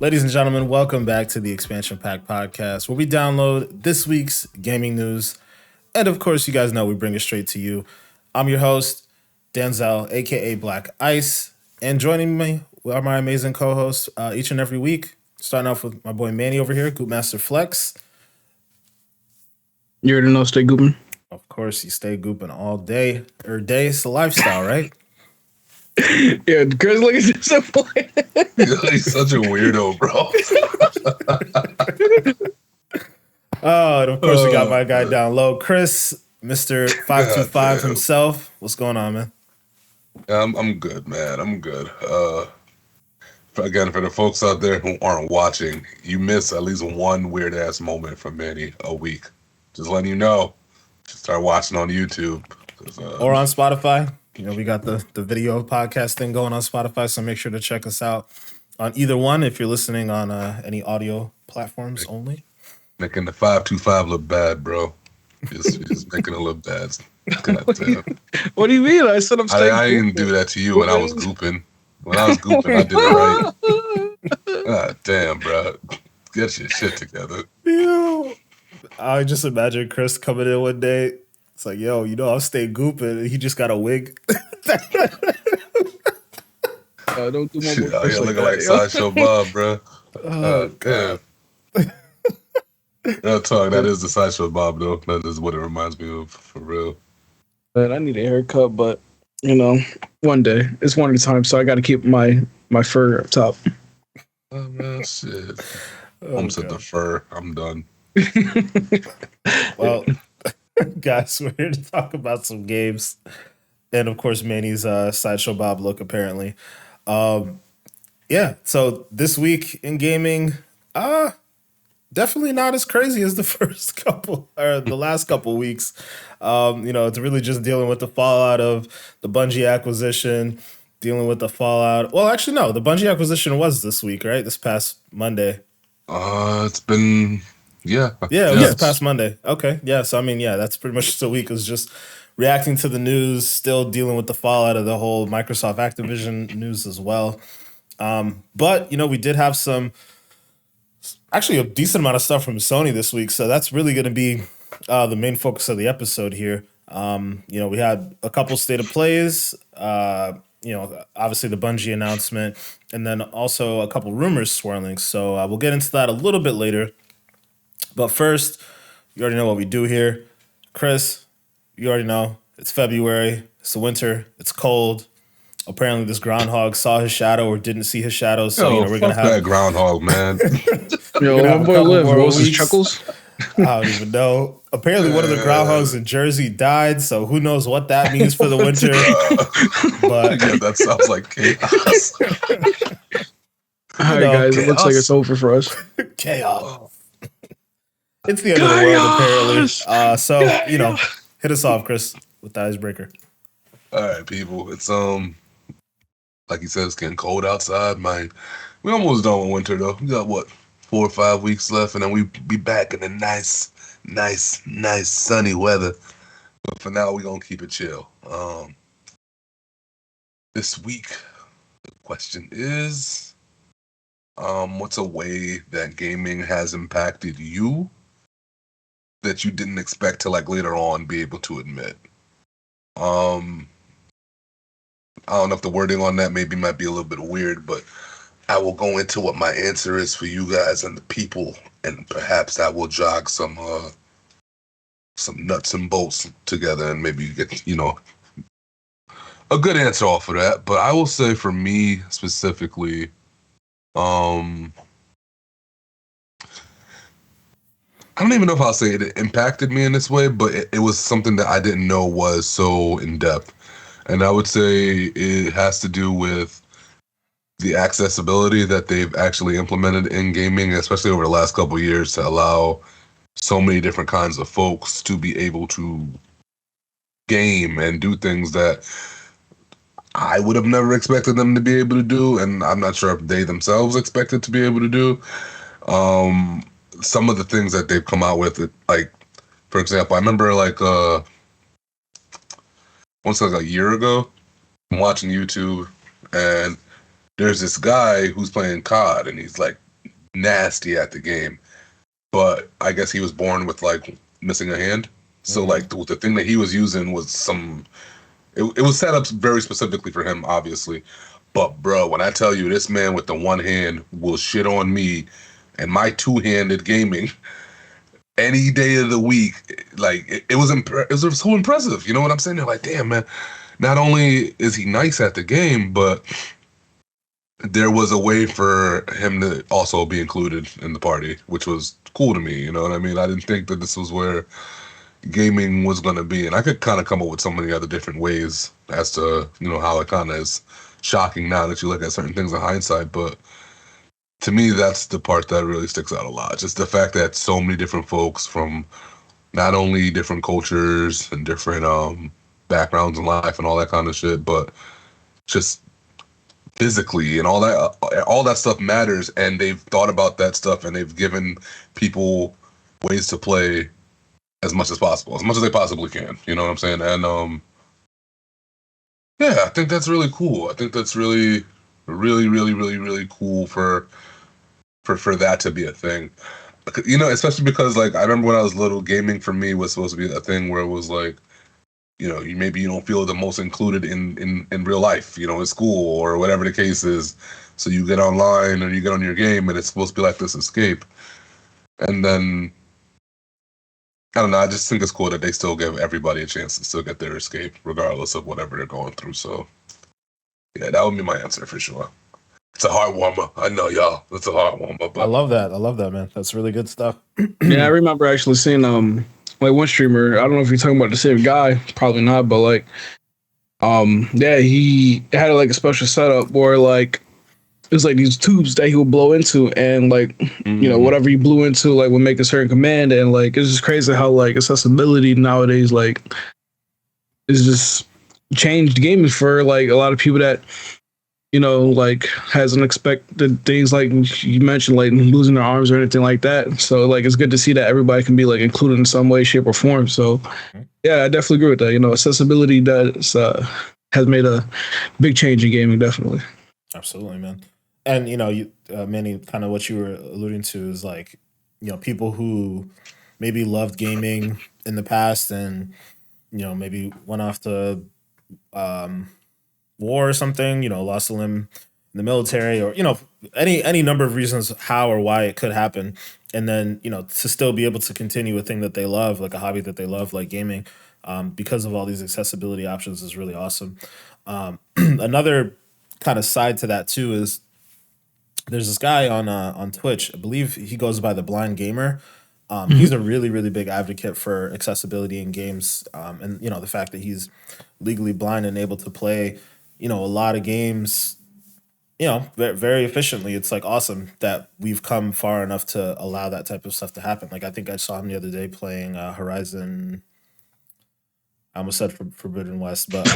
Ladies and gentlemen, welcome back to the Expansion Pack podcast, where we download this week's gaming news. And of course, you guys know we bring it straight to you. I'm your host, Denzel, aka Black Ice. And joining me are my amazing co-hosts each and every week. Starting off with my boy Manny over here, Goopmaster Flex. You already know, stay gooping. Of course, you stay gooping all day. It's the lifestyle, right? Yeah, Chris looking disappointed. He's such a weirdo, bro. Oh, and of course, we got my guy down low, Chris, Mr. 525 himself. What's going on, man? I'm good, man. I'm good. Again, for the folks out there who aren't watching, you miss at least one weird ass moment from Manny a week. Just letting you know. Just start watching on YouTube Or on Spotify. You know, we got the video podcast thing going on Spotify, so make sure to check us out on either one if you're listening on any audio platforms only. Making the 525 look bad, bro. Just making it look bad. God damn. What do you mean? I said I'm staying. I didn't do that to you when I was gooping. When I was gooping, I did it right. God damn, bro. Get your shit together. Yo. I just imagine Chris coming in one day. It's like, yo, you know, I'll stay gooping. And he just got a wig. Don't do my Shit, out here looking like Sideshow Bob, bro. Oh, God. Real talk, that is the Sideshow Bob, though. That is what it reminds me of, for real. Man, I need a haircut, but you know, one day it's one at a time. So I got to keep my fur up top. Oh man, shit. Oh, Almost at the fur. I'm done. Well, guys, we're here to talk about some games. And of course, Manny's Sideshow Bob look, apparently. Yeah, so this week in gaming, definitely not as crazy as the first couple or the last couple weeks. You know, it's really just dealing with the fallout of the Bungie acquisition, dealing with the fallout. Well, actually, no, the Bungie acquisition was this week, right? This past Monday. It's been, yeah. Yeah, it was this past Monday. Okay, yeah, so I mean, yeah, that's pretty much the week. It was just reacting to the news, still dealing with the fallout of the whole Microsoft Activision news as well. But, you know, we did have actually a decent amount of stuff from Sony this week. So that's really going to be the main focus of the episode here. You know, we had a couple state of plays, you know, obviously the Bungie announcement, and then also a couple rumors swirling. So we'll get into that a little bit later. But first, you already know what we do here. Chris, you already know. It's February. It's the winter. It's cold. Apparently, this groundhog saw his shadow or didn't see his shadow. So, you know, we're going to have that groundhog, man. Yo, my boy live. What was his chuckles? I don't even know. Apparently, one of the groundhogs in Jersey died. So, who knows what that means for the winter. But yeah, that sounds like chaos. All right, guys. It looks like it's over for us. Chaos. It's the end of the world, apparently. So, you know, hit us off, Chris, with the icebreaker. All right, people. It's like you said, it's getting cold outside. We almost done with winter though. We got 4 or 5 weeks left, and then we be back in the nice sunny weather. But for now, we're gonna keep it chill. This week, the question is, what's a way that gaming has impacted you that you didn't expect to like later on be able to admit? I don't know if the wording on that maybe might be a little bit weird, but I will go into what my answer is for you guys and the people, and perhaps I will jog some nuts and bolts together, and maybe you get, you know, a good answer off of that. But I will say for me specifically, I don't even know if I'll say it impacted me in this way, but it was something that I didn't know was so in depth. And I would say it has to do with the accessibility that they've actually implemented in gaming, especially over the last couple of years, to allow so many different kinds of folks to be able to game and do things that I would have never expected them to be able to do. And I'm not sure if they themselves expected to be able to do. Some of the things that they've come out with, like, for example, I remember once like a year ago, I'm watching YouTube, and there's this guy who's playing COD, and he's like nasty at the game. But I guess he was born with like missing a hand. So like the thing that he was using was it was set up very specifically for him, obviously. But bro, when I tell you this man with the one hand will shit on me and my two-handed gaming any day of the week, like it was so impressive. You know what I'm saying? They're like, damn man, not only is he nice at the game, but there was a way for him to also be included in the party, which was cool to me. You know what I mean? I didn't think that this was where gaming was going to be, and I could kind of come up with so many other different ways as to, you know, how it kind of is shocking now that you look at certain things in hindsight. But to me, that's the part that really sticks out a lot. Just the fact that so many different folks from not only different cultures and different backgrounds in life and all that kind of shit, but just physically and all that stuff matters, and they've thought about that stuff and they've given people ways to play as much as possible, as much as they possibly can. You know what I'm saying? And yeah, I think that's really cool. I think that's really, really, really, really, really cool for that to be a thing. You know, especially because like I remember when I was little, gaming for me was supposed to be a thing where it was like, you know, you don't feel the most included in real life, you know, in school or whatever the case is. So you get online or you get on your game and it's supposed to be like this escape. And then, I don't know, I just think it's cool that they still give everybody a chance to still get their escape, regardless of whatever they're going through. So, yeah, that would be my answer for sure. It's a heart warmer. I know, y'all. It's a heart warmer. But I love that, man. That's really good stuff. Yeah, I remember actually seeing like one streamer. I don't know if you're talking about the same guy, probably not, but like yeah, he had like a special setup where like it was like these tubes that he would blow into, and like you know, whatever he blew into like would make a certain command, and like it's just crazy how like accessibility nowadays like is just changed gaming for like a lot of people that, you know, like has unexpected things like you mentioned, like losing their arms or anything like that. So like it's good to see that everybody can be like included in some way, shape, or form. So yeah, I definitely agree with that. You know, accessibility does has made a big change in gaming, definitely. Absolutely, man. And you know, you Manny, kind of what you were alluding to is like, you know, people who maybe loved gaming in the past and, you know, maybe went off to war or something, you know, lost a limb in the military, or, you know, any number of reasons how or why it could happen. And then, you know, to still be able to continue a thing that they love, like a hobby that they love, like gaming, because of all these accessibility options is really awesome. Another kind of side to that too is there's this guy on Twitch. I believe he goes by the Blind Gamer. He's a really, really big advocate for accessibility in games, and you know the fact that he's legally blind and able to play, you know, a lot of games, you know, very, very efficiently. It's like awesome that we've come far enough to allow that type of stuff to happen. Like I think I saw him the other day playing Horizon. I almost said Forbidden West, but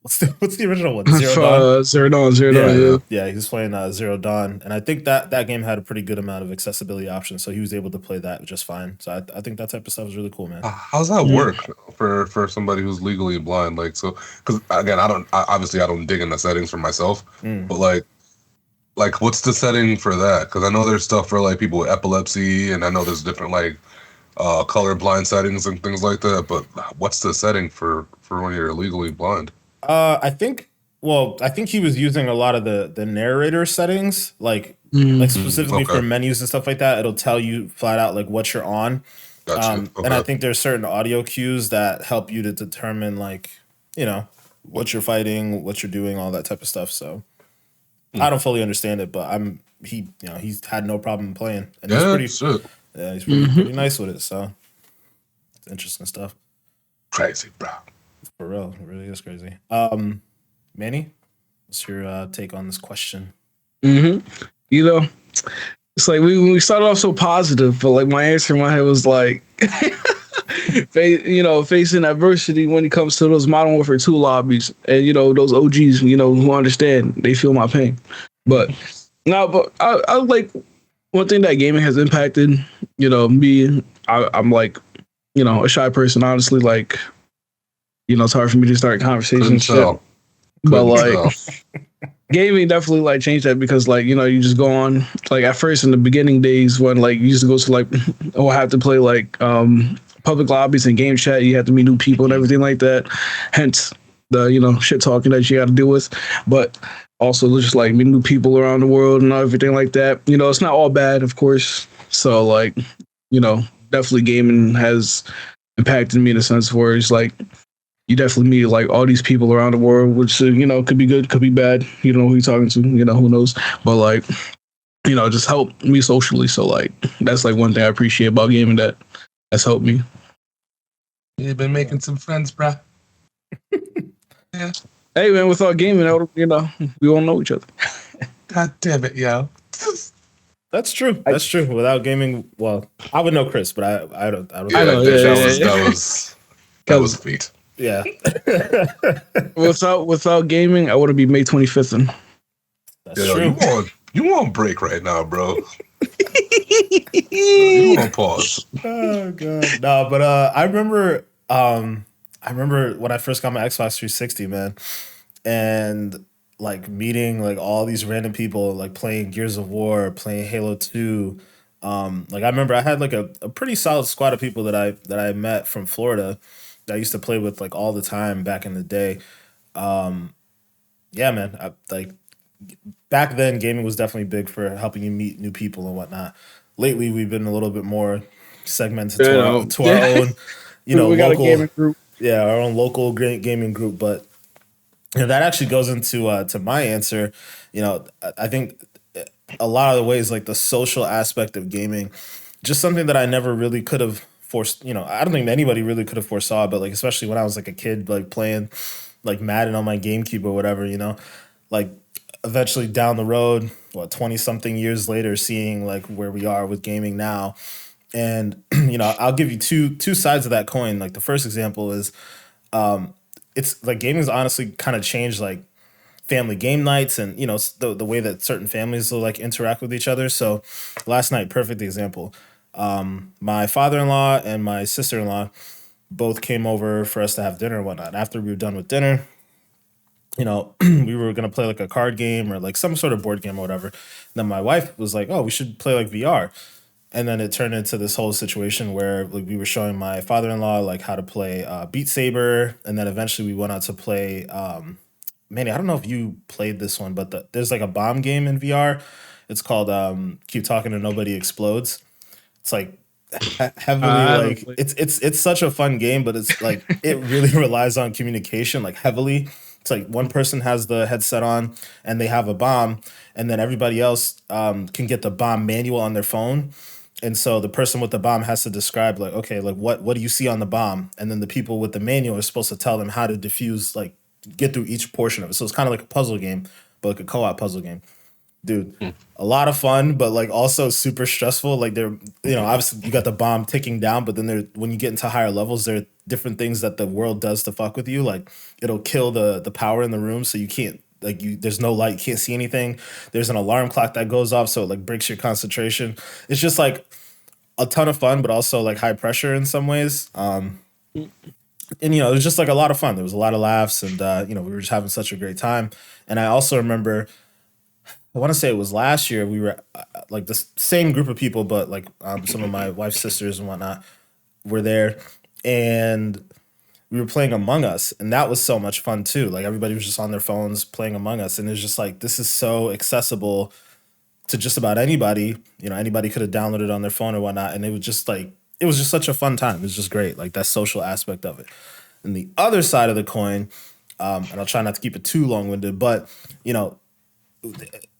what's the original one? Zero Dawn. Zero Dawn. Yeah, he was playing Zero Dawn, and I think that game had a pretty good amount of accessibility options, so he was able to play that just fine. So I think that type of stuff is really cool, man. How's that work for somebody who's legally blind? Like, so, because again, I don't dig in the settings for myself, but like what's the setting for that? Because I know there's stuff for like people with epilepsy, and I know there's different like colorblind settings and things like that. But what's the setting for when you're legally blind? I think he was using a lot of the narrator settings, like specifically for menus and stuff like that. It'll tell you flat out like what you're on. Gotcha. And I think there's certain audio cues that help you to determine like, you know, what you're fighting, what you're doing, all that type of stuff. So I don't fully understand it, but he's had no problem playing. And he's pretty nice with it. So it's interesting stuff. Crazy, bro. For real, it really is crazy. Manny, what's your take on this question? You know, it's like we started off so positive, but like my answer in my head was like, facing adversity when it comes to those Modern Warfare 2 lobbies, and you know those OGs, you know, who understand, they feel my pain. But I like one thing that gaming has impacted. You know, me, I'm like, you know, a shy person, honestly, like. You know, it's hard for me to start conversations. But like, gaming definitely like changed that because like you just go on like at first in the beginning days when like you used to go to like oh I have to play like public lobbies and game chat, you have to meet new people and everything like that, hence the shit talking that you got to deal with, but also just like meet new people around the world and everything like that. It's not all bad, of course. So like definitely gaming has impacted me in a sense where it's like you definitely meet like all these people around the world, which could be good, could be bad. You don't know who you're talking to. Who knows? But like just help me socially. So like that's like one thing I appreciate about gaming that's helped me. You've been making some friends, bruh. Yeah. Hey man, without gaming, we won't know each other. God damn it, yo. That's true. That's true. Without gaming, well, I would know Chris, but I don't. Yeah, I know, that was sweet. Yeah. without gaming, I would be May 25th. That's true. You on break right now, bro. You on pause. Oh god. No, but I remember when I first got my Xbox 360, man, and like meeting like all these random people like playing Gears of War, playing Halo 2. Like I remember I had like a pretty solid squad of people that I met from Florida that I used to play with like all the time back in the day. Yeah, man. Like back then gaming was definitely big for helping you meet new people and whatnot. Lately we've been a little bit more segmented to our own, we got local a gaming group. Yeah, our own local gaming group. But that actually goes into to my answer. I think a lot of the ways like the social aspect of gaming, just something that I never really could have forced. I don't think anybody really could have foresaw, but like especially when I was like a kid, like playing like Madden on my GameCube or whatever. Like eventually down the road, 20 something years later, seeing like where we are with gaming now. And I'll give you two sides of that coin. Like the first example is it's like gaming's honestly kind of changed like family game nights and the way that certain families will like interact with each other. So last night, perfect example. My father-in-law and my sister-in-law both came over for us to have dinner and whatnot. After we were done with dinner, we were gonna play like a card game or like some sort of board game or whatever. Then my wife was like, "Oh, we should play like VR." And then it turned into this whole situation where like we were showing my father-in-law like how to play Beat Saber, and then eventually we went out to play. Manny, I don't know if you played this one, but there's like a bomb game in VR. It's called Keep Talking to Nobody Explodes. It's like heavily like it's such a fun game, but it's like it really relies on communication like heavily. It's like one person has the headset on and they have a bomb, and then everybody else can get the bomb manual on their phone. And so the person with the bomb has to describe like, okay, like what do you see on the bomb? And then the people with the manual are supposed to tell them how to defuse, like get through each portion of it. So it's kind of like a puzzle game, but like a co-op puzzle game. Dude, a lot of fun, but like also super stressful. Like they're, obviously you got the bomb ticking down, but then when you get into higher levels, there are different things that the world does to fuck with you. Like it'll kill the power in the room, so you can't there's no light, you can't see anything. There's an alarm clock that goes off, so it like breaks your concentration. It's just like a ton of fun, but also like high pressure in some ways. And it was just like a lot of fun. There was a lot of laughs, and we were just having such a great time. And I also remember, I want to say it was last year, we were like the same group of people, but like some of my wife's sisters and whatnot were there, and we were playing Among Us, and that was so much fun too. Like everybody was just on their phones playing Among Us, and it was just like this is so accessible to just about anybody. Anybody could have downloaded it on their phone or whatnot, and it was just such a fun time. It was just great, like that social aspect of it. And the other side of the coin, and I'll try not to keep it too long-winded, but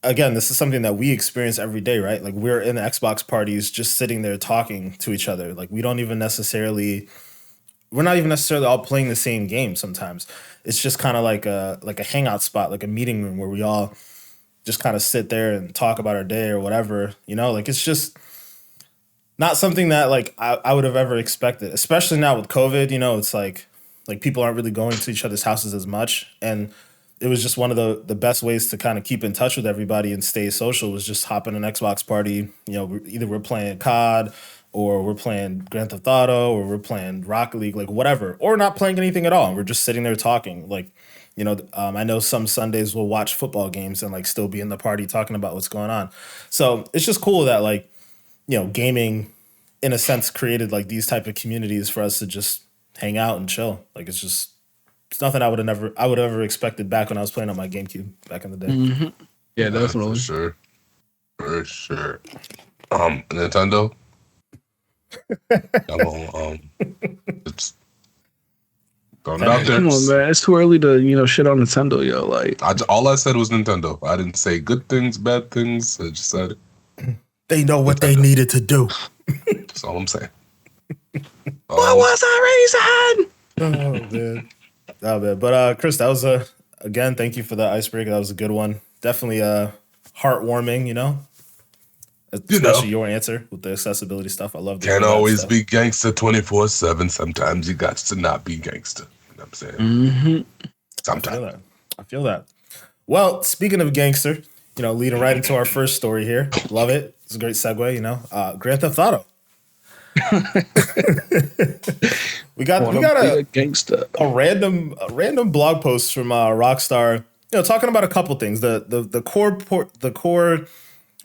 again, this is something that we experience every day, right? Like we're in Xbox parties just sitting there talking to each other. Like we're not even necessarily all playing the same game sometimes. It's just kind of like a hangout spot, like a meeting room where we all just kind of sit there and talk about our day or whatever, like it's just not something that like I would have ever expected, especially now with COVID. It's like people aren't really going to each other's houses as much, and it was just one of the best ways to kind of keep in touch with everybody and stay social was just hop in an Xbox party. Either we're playing COD or we're playing Grand Theft Auto, or we're playing Rocket League, like whatever, or not playing anything at all. And we're just sitting there talking. Like, I know some Sundays we'll watch football games and like still be in the party talking about what's going on. So it's just cool that like, gaming in a sense created like these type of communities for us to just hang out and chill. Like it's nothing I would have ever expected back when I was playing on my GameCube back in the day. Mm-hmm. Yeah, For definitely. sure. For sure. Nintendo. It's throwing it out there. Come on, man. It's too early to shit on Nintendo, yo. Like, All I said was Nintendo. I didn't say good things, bad things. I just said They know what they needed to do. that's all I'm saying. what was our reason? Oh man. But Chris, that was again, thank you for the icebreaker. That was a good one. Definitely heartwarming, especially your answer with the accessibility stuff. I love that. Can't always be gangster 24/7. Sometimes you got to not be gangster. You know what I'm saying? Mm-hmm. Sometimes. I feel that. Well, speaking of gangster, leading right into our first story here. Love it. It's a great segue, Grand Theft Auto. we got a gangster. A random blog post from Rockstar, talking about a couple things. The core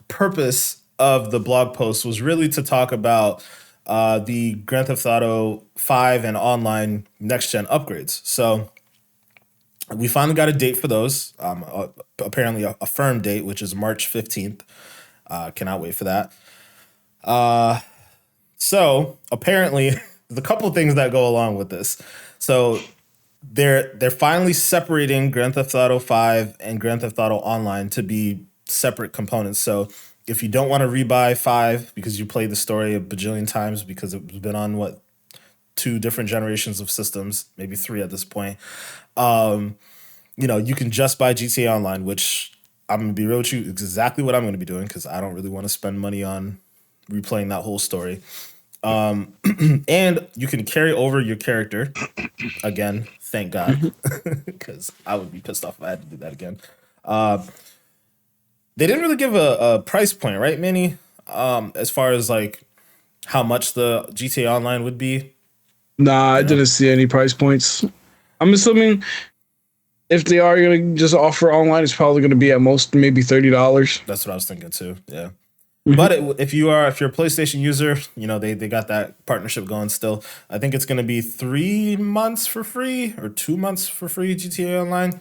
purpose of the blog post was really to talk about the Grand Theft Auto 5 and online next gen upgrades. So we finally got a date for those. Apparently a firm date, which is March 15th. Cannot wait for that. So apparently, there's a couple of things that go along with this. So they're finally separating Grand Theft Auto 5 and Grand Theft Auto Online to be separate components. So if you don't want to rebuy 5 because you played the story a bajillion times because it's been on 2 different generations of systems, maybe 3 at this point, you can just buy GTA Online, which I'm gonna be real with you, exactly what I'm gonna be doing because I don't really want to spend money on replaying that whole story. And you can carry over your character again. Thank God, because I would be pissed off if I had to do that again. They didn't really give a price point, right, Manny? As far as like how much the GTA Online would be. Nah, I didn't see any price points. I'm assuming if they are going to just offer online, it's probably going to be at most maybe $30. That's what I was thinking too. Yeah. Mm-hmm. But if you're a PlayStation user, they got that partnership going still. I think it's going to be 3 months for free or 2 months for free GTA Online.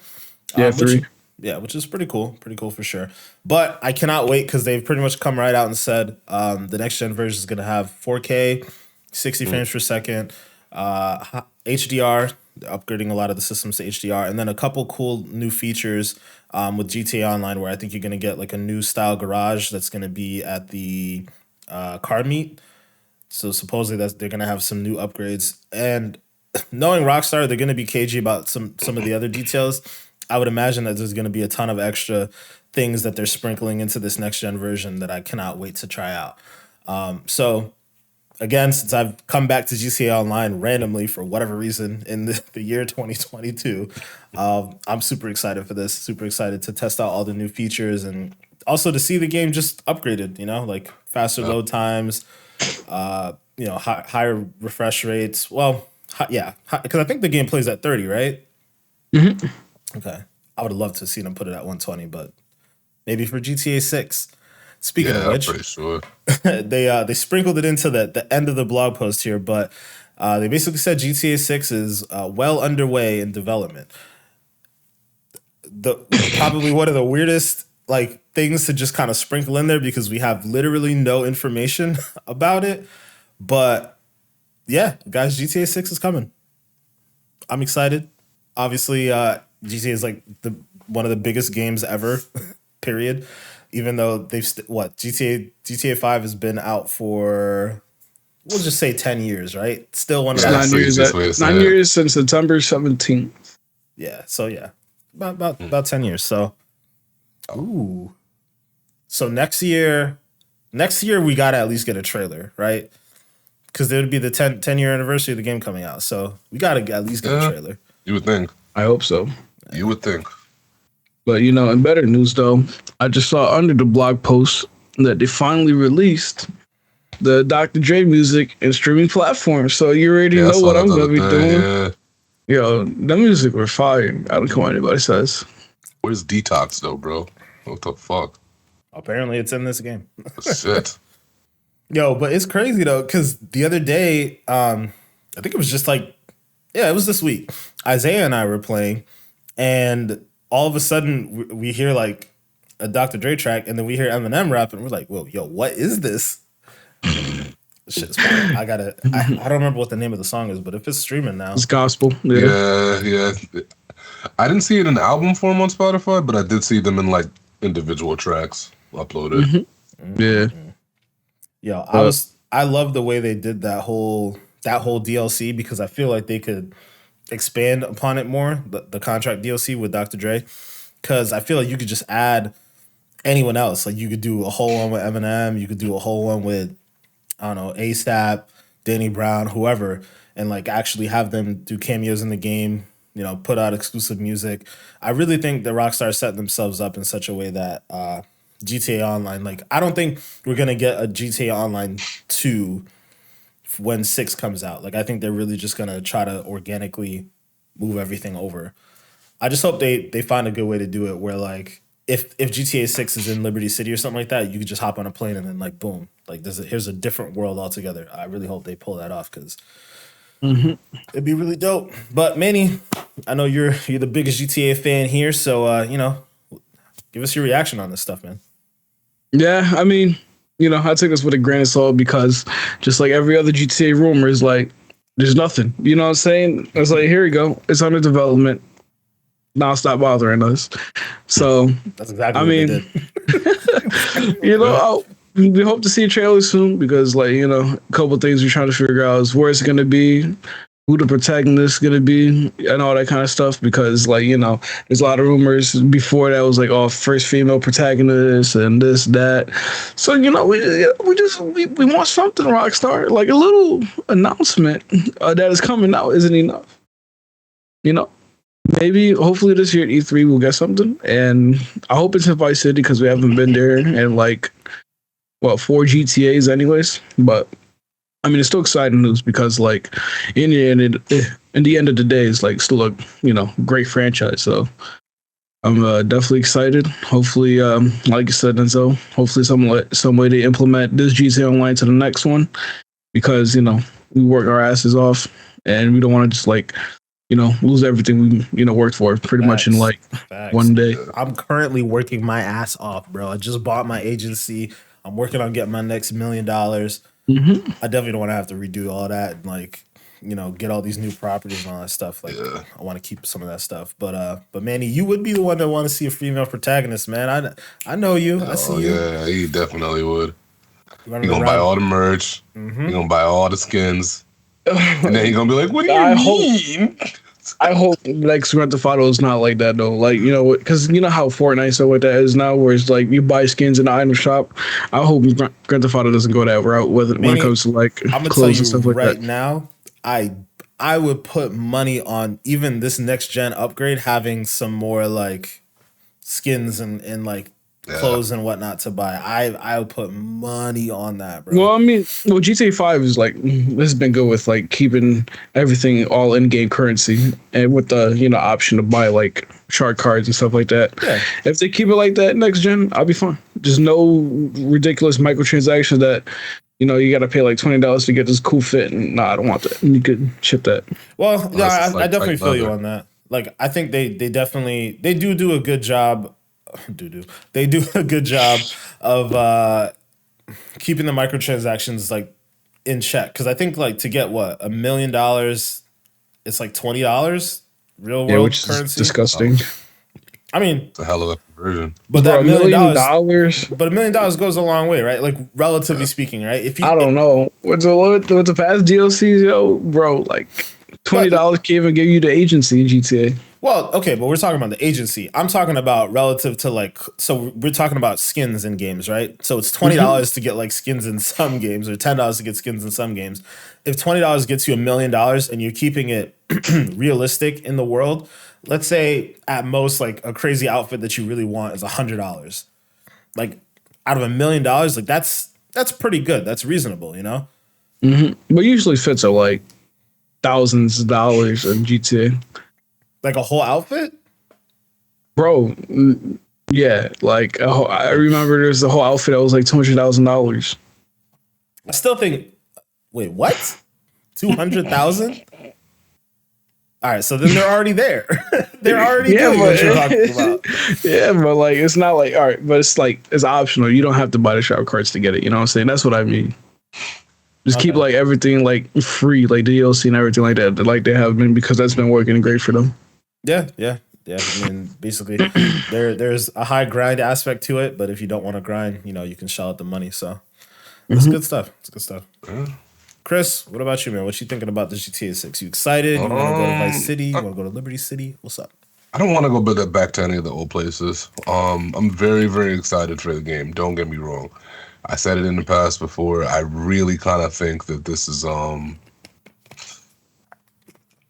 Yeah, 3. Which is pretty cool for sure. But I cannot wait because they've pretty much come right out and said the next gen version is going to have 4K, 60 frames per second, HDR. They're upgrading a lot of the systems to HDR, and then a couple cool new features with GTA Online, where I think you're going to get like a new style garage that's going to be at the car meet. So supposedly they're going to have some new upgrades. And knowing Rockstar, they're going to be cagey about some of the other details. I would imagine that there's going to be a ton of extra things that they're sprinkling into this next gen version that I cannot wait to try out. So again, since I've come back to GTA Online randomly for whatever reason in the year 2022, I'm super excited for this. Super excited to test out all the new features and also to see the game just upgraded. Like faster load times, higher refresh rates. Well, because I think the game plays at 30, right? Mm-hmm. Okay, I would love to see them put it at 120, but maybe for GTA 6. Speaking of which, I'm pretty sure. they sprinkled it into the end of the blog post here, but they basically said GTA 6 is well underway in development. Probably one of the weirdest like things to just kind of sprinkle in there because we have literally no information about it. But yeah, guys, GTA 6 is coming. I'm excited. Obviously, GTA is like one of the biggest games ever, period. Even though GTA 5 has been out for, we'll just say 10 years, right? Still one of the 9 years. 9 years since September 17th. Yeah, so yeah, about 10 years. So, ooh, so next year we gotta at least get a trailer, right? Because there would be the 10-year anniversary of the game coming out, so we gotta at least get a trailer. You would think. I hope so. You would think. But in better news though, I just saw under the blog post that they finally released the Dr. Dre music and streaming platforms. So you already Yeah, I know saw what that I'm the gonna other be day. doing. Yeah. Yo, that music were fire. I don't care what anybody says. Where's Detox though, bro? What the fuck? Apparently, it's in this game. Shit. Yo, but it's crazy though, because the other day, I think it was just like, yeah, it was this week. Isaiah and I were playing, and all of a sudden we hear like a Dr. Dre track, and then we hear Eminem rap, and we're like, "Whoa, yo, what is this?" Shit's fire. I don't remember what the name of the song is, but if it's streaming now, It's gospel. Yeah. Yeah. I didn't see it in album form on Spotify, but I did see them in like individual tracks uploaded. Yeah. yo, But I love the way they did that whole DLC because I feel like they could expand upon it more, the contract DLC with Dr. Dre, because I feel like you could just add anyone else. Like you could do a whole one with Eminem, you could do a whole one with I don't know ASAP, Danny Brown, whoever, and like actually have them do cameos in the game. You know, put out exclusive music. I really think the Rockstar set themselves up in such a way that GTA Online, like I don't think we're gonna get a GTA Online 2 when 6 comes out. Like I think they're really just gonna try to organically move everything over. I just hope they find a good way to do it where like if GTA 6 is in Liberty City or something like that, you could just hop on a plane and then like boom, like here's a different world altogether. I really hope they pull that off because it'd be really dope. But Manny, I know you're the biggest GTA fan here, so give us your reaction on this stuff, man. yeah, I mean, I take this with a grain of salt because just like every other GTA rumor is like, there's nothing. You know what I'm saying? It's like, here we go. It's under development. Now stop bothering us. So, That's exactly I what they mean, did. we hope to see a trailer soon because, like, a couple of things we're trying to figure out is where it's going to be, who the protagonist is going to be, and all that kind of stuff. Because, like, there's a lot of rumors before that was like, oh, first female protagonist and this, that. So, we want something, Rockstar. Like a little announcement that is coming out isn't enough. Maybe, hopefully this year at E3 we'll get something, and I hope it's in Vice City because we haven't been there in like 4 GTAs anyways. But I mean, it's still exciting news because like in the end of the day, it's like still a great franchise. So I'm definitely excited. Hopefully, like you said, Enzo, hopefully some way they implement this GTA Online to the next one because we work our asses off and we don't want to just like lose everything we worked for pretty much in like one day. I'm currently working my ass off, bro. I just bought my agency. I'm working on getting my next $1 million. I definitely don't want to have to redo all that and like, get all these new properties and all that stuff. Like, I want to keep some of that stuff. But Manny, you would be the one that want to see a female protagonist, man. I know you. I see you. Yeah, he definitely would. You're gonna buy all the merch. You're gonna buy all the skins. And then he's gonna be like, "What do you mean?" I hope like Grand Theft Auto is not like that though. Like because how Fortnite stuff like that is now, where it's like you buy skins in the item shop. I hope Grand Theft Auto doesn't go that route when it comes to like clothes and stuff like that. Right now, I would put money on even this next gen upgrade having some more like skins and like clothes and whatnot to buy. I would put money on that, bro. Well, I mean, GTA 5 is like this has been good with like keeping everything all in-game currency and with the option to buy like shark cards and stuff like that. Yeah. If they keep it like that next gen, I'll be fine. Just no ridiculous microtransactions that you got to pay like $20 to get this cool fit. And I don't want that. You could ship that. Well, yeah, I definitely feel you on that. Like, I think they definitely do a good job. They do a good job of keeping the microtransactions like in check. Because I think like to get $1 million, it's like $20 real world which currency. Is disgusting. I mean, it's a hell of a conversion. But that $1 million, but $1 million goes a long way, right? Like relatively speaking, right? I don't know with the past DLCs, yo, bro, like $20 can't even give you the agency in GTA. Well, okay, but we're talking about the agency. I'm talking about relative to like, so we're talking about skins in games, right? So it's $20 to get like skins in some games or $10 to get skins in some games. If $20 gets you $1 million and you're keeping it realistic in the world, let's say at most like a crazy outfit that you really want is $100. Like out of $1 million, like that's that's pretty good. That's reasonable, you know? But usually fits are like thousands of dollars in GTA. Like a whole outfit? Bro, yeah, like I remember there's a whole outfit that was like $200,000. I still think, wait, what? 200,000? All right, so then they're already there. They're already Yeah, doing what you're talking about. yeah, but like it's not like all right, but it's like it's optional. You don't have to buy the shop cards to get it. You know what I'm saying? That's what I mean. Just keep Okay. like everything like free, like the DLC and everything like that, like they have been because that's been working great for them. Yeah. I mean, basically, there's a high grind aspect to it, but if you don't want to grind, you know, you can shell out the money. So it's good stuff. It's good stuff. Chris, what about you, man? What you thinking about the GTA 6? You excited? You want to go to Vice City? You want to go to Liberty City? What's up? I don't want to go back to any of the old places. I'm very, very excited for the game. Don't get me wrong. I said it in the past before. I really kind of think that this is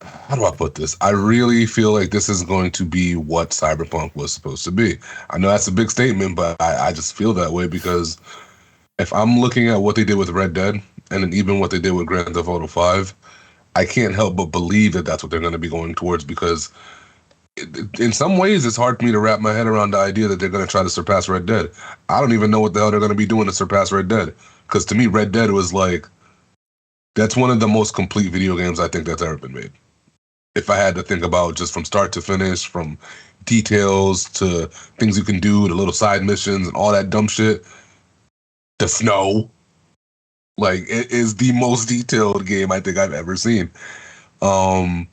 how do I put this? I really feel like this is going to be what Cyberpunk was supposed to be. I know that's a big statement, but I just feel that way because if I'm looking at what they did with Red Dead and then even what they did with Grand Theft Auto 5, I can't help but believe that that's what they're going to be going towards because in some ways it's hard for me to wrap my head around the idea that they're going to try to surpass Red Dead. I don't even know what the hell they're going to be doing to surpass Red Dead because to me, Red Dead was like, that's one of the most complete video games I think that's ever been made. If I had to think about just from start to finish, from details to things you can do, to little side missions and all that dumb shit, the snow, like it is the most detailed game I think I've ever seen. And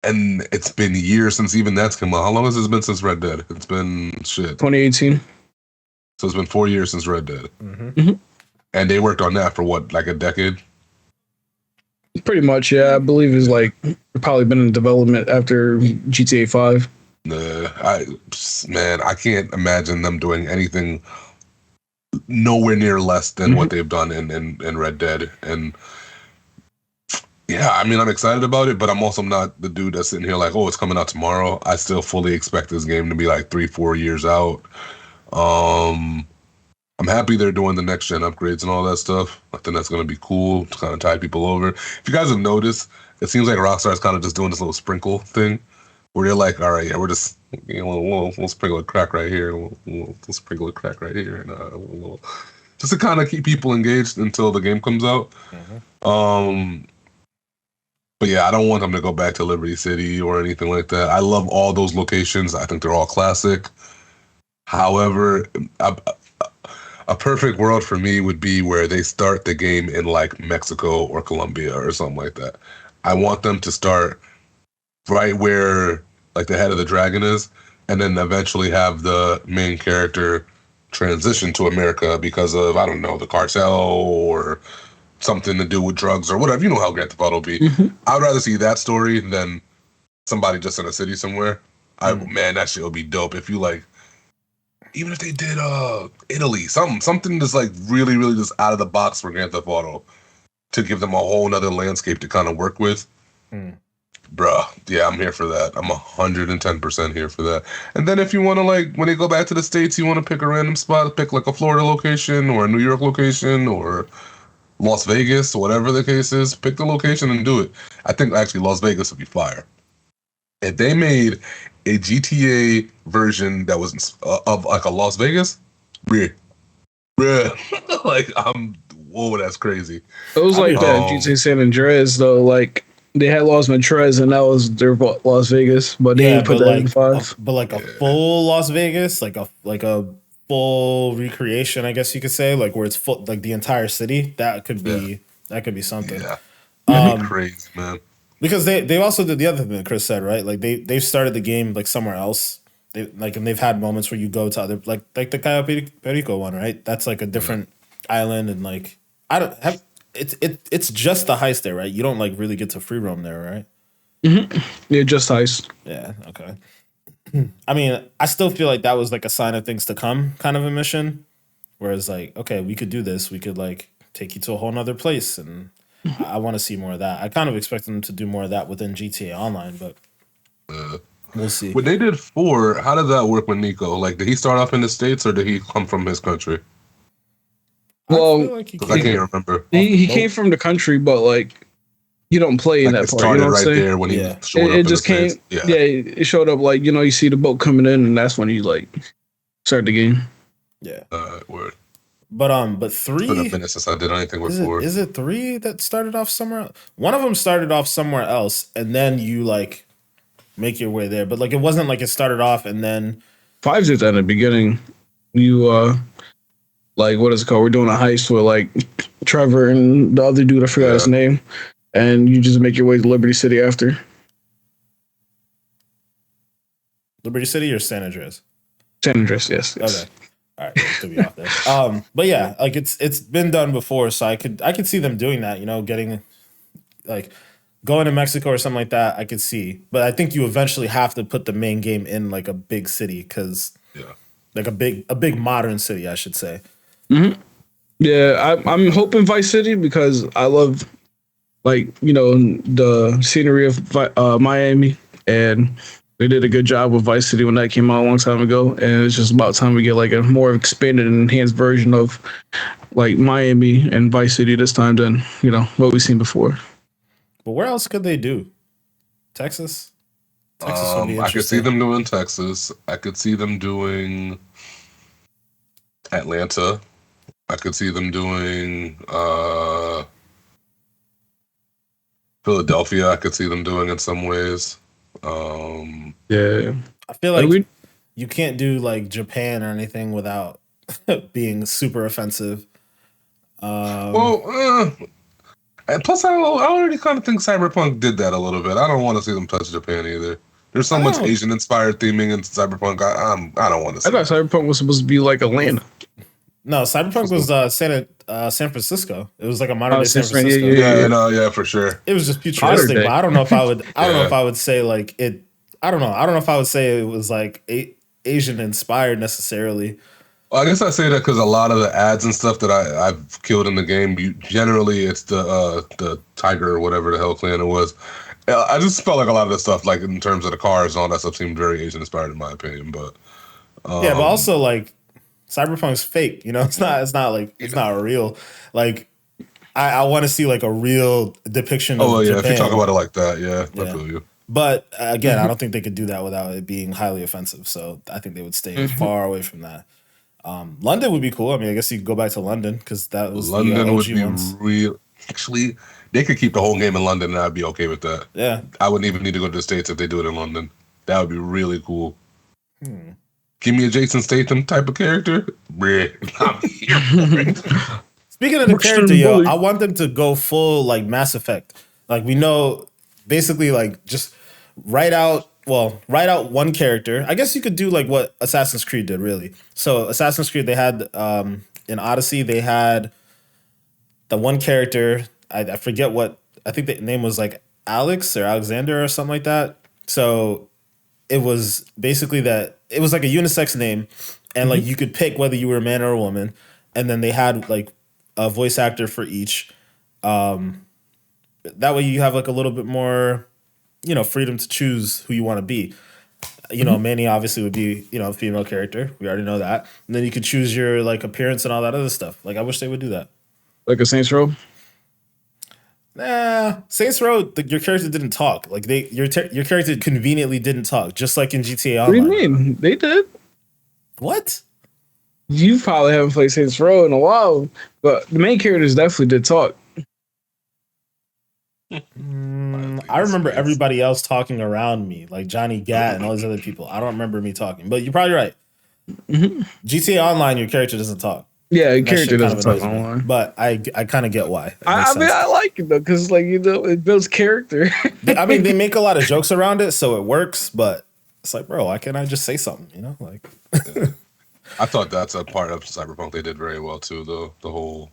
it's been years since even that's come out. How long has it been since Red Dead? It's been 2018. So it's been 4 years since Red Dead. Mm-hmm. And they worked on that for what, like a decade? Pretty much, yeah. I believe it's like probably been in development after GTA 5. I can't imagine them doing anything nowhere near less than what they've done in Red Dead. And yeah, I mean, I'm excited about it, but I'm also not the dude that's sitting here like, oh, it's coming out tomorrow. I still fully expect this game to be like 3-4 years out. I'm happy they're doing the next gen upgrades and all that stuff. I think that's going to be cool to kind of tide people over. If you guys have noticed, it seems like Rockstar is kind of just doing this little sprinkle thing where they're like, all right, yeah, we're just, you know, we'll sprinkle a crack right here. We'll sprinkle a crack right here. And just to kind of keep people engaged until the game comes out. But yeah, I don't want them to go back to Liberty City or anything like that. I love all those locations. I think they're all classic. However, a perfect world for me would be where they start the game in like Mexico or Colombia or something like that. I want them to start right where like the head of the dragon is, and then eventually have the main character transition to America because of, I don't know, the cartel or something to do with drugs or whatever. You know how Grand Theft Auto will be. I'd rather see that story than somebody just in a city somewhere. Man, that shit would be dope if you like. Even if they did Italy, something that's like really, really just out of the box for Grand Theft Auto to give them a whole nother landscape to kind of work with. Bruh, yeah, I'm here for that. I'm 110% here for that. And then if you want to like, when they go back to the States, you want to pick a random spot, pick like a Florida location or a New York location or Las Vegas, whatever the case is, pick the location and do it. I think actually Las Vegas would be fire. If they made a GTA version that was of like a Las Vegas, bruh, like whoa, that's crazy. It was like that GTA San Andreas though. Like they had Las Venturas and that was their Las Vegas, but they didn't put that in 5. But like a full Las Vegas, like a full recreation, I guess you could say, like where it's full, like the entire city. That could be something. Yeah, that'd be crazy, man. Because they also did the other thing that Chris said, right? Like they've started the game like somewhere else. And they've had moments where you go to other like the Cayo Perico one, right? That's like a different island, and like I don't have it's just the heist there, right? You don't like really get to free roam there, right? Yeah, just heist. Yeah, okay. I mean, I still feel like that was like a sign of things to come kind of a mission. Whereas like, okay, we could do this. We could like take you to a whole nother place, and I want to see more of that. I kind of expect them to do more of that within GTA Online, but we'll see. When they did 4, how did that work with Nico? Like, did he start off in the States or did he come from his country? Well, like he Because I came can't remember. he Nope. came from the country, but like you don't play in Like that it part. You started know what I'm right saying? there when he Yeah. showed up It in the just came. States. Yeah. Yeah, it showed up like you see the boat coming in, and that's when you like start the game. Yeah. Word. But It's been a 3 minute since I did anything with 4. is it 3 that started off somewhere else? One of them started off somewhere else, and then you like make your way there. But like it wasn't like it started off and then 5's at the beginning. You like what is it called? We're doing a heist with like Trevor and the other dude. I forgot his Yeah. name. And you just make your way to Liberty City after. Liberty City or San Andreas. San Andreas, yes. Okay. All right, to be off there. But yeah, like it's been done before, so I could see them doing that. You know, getting like going to Mexico or something like that. I could see, but I think you eventually have to put the main game in like a big city because Yeah. like a big modern city, I should say. Yeah, I'm hoping Vice City because I love like the scenery of Miami, and they did a good job with Vice City when that came out a long time ago, and it's just about time we get like a more expanded and enhanced version of like Miami and Vice City this time than what we've seen before. But where else could they do? Texas. Texas would be I could see interesting. them doing Texas. I could see them doing Atlanta. I could see them doing Philadelphia. I could see them doing in some ways. Yeah, I feel Like, like we- you can't do like Japan or anything without being super offensive. And plus, I already kind of think Cyberpunk did that a little bit. I don't want to see them touch Japan either. There's so I much don't- Asian-inspired theming in Cyberpunk. I don't want to see I thought that. Cyberpunk was supposed to be like Atlanta. No, Cyberpunk was San Francisco. It was like a modern day San San Fran, Francisco. Yeah, for sure. It was just futuristic, Modern but I don't know if I would. I don't know Yeah. if I would say like it. I don't know. I don't know if I would say it was like Asian inspired necessarily. Well, I guess I say that because a lot of the ads and stuff that I've killed in the game, generally it's the Tiger or whatever the hell clan it was. I just felt like a lot of the stuff, like in terms of the cars and all that stuff, seemed very Asian inspired in my opinion. But Yeah, but also like Cyberpunk's fake. You know, it's not like it's not real. Like I want to see like a real depiction of yeah, Japan. if you talk about it like that, I Yeah. feel you. But again, I don't think they could do that without it being highly offensive. So I think they would stay far away from that. London would be cool. I mean, I guess you could go back to London because that was London the would OG be ones. real. Actually, they could keep the whole game in London, and I'd be okay with that. Yeah. I wouldn't even need to go to the States if they do it in London. That would be really cool. Give me a Jason Statham type of character. Bleh, I'm here for it. Speaking of the Extreme character, yo, bully. I want them to go full like Mass Effect. Like we know, basically, like just write out one character. I guess you could do like what Assassin's Creed did, really. So Assassin's Creed, they had in Odyssey, they had the one character. I forget what I think the name was like Alex or Alexander or something like that. So it was basically that it was like a unisex name, and like you could pick whether you were a man or a woman, and then they had like a voice actor for each. That way you have like a little bit more, freedom to choose who you want to be. Manny obviously would be, a female character. We already know that. And then you could choose your like appearance and all that other stuff. Like I wish they would do that. Like a Saints Row. Nah, Saints Row, your character didn't talk. Like your character conveniently didn't talk, just like in GTA What do Online. you mean? They did. What? You probably haven't played Saints Row in a while, but the main characters definitely did talk. I remember everybody else talking around me, like Johnny Gat and all these other people. I don't remember me talking, but you're probably right. GTA Online, your character doesn't talk. Yeah, the That character shit doesn't kinda talk annoys me. online. But I kind of get why. It makes I mean, sense. I like it though, because like it builds character. I mean, they make a lot of jokes around it, so it works. But it's like, bro, why can't I just say something? Like I thought that's a part of Cyberpunk they did very well too, though. The whole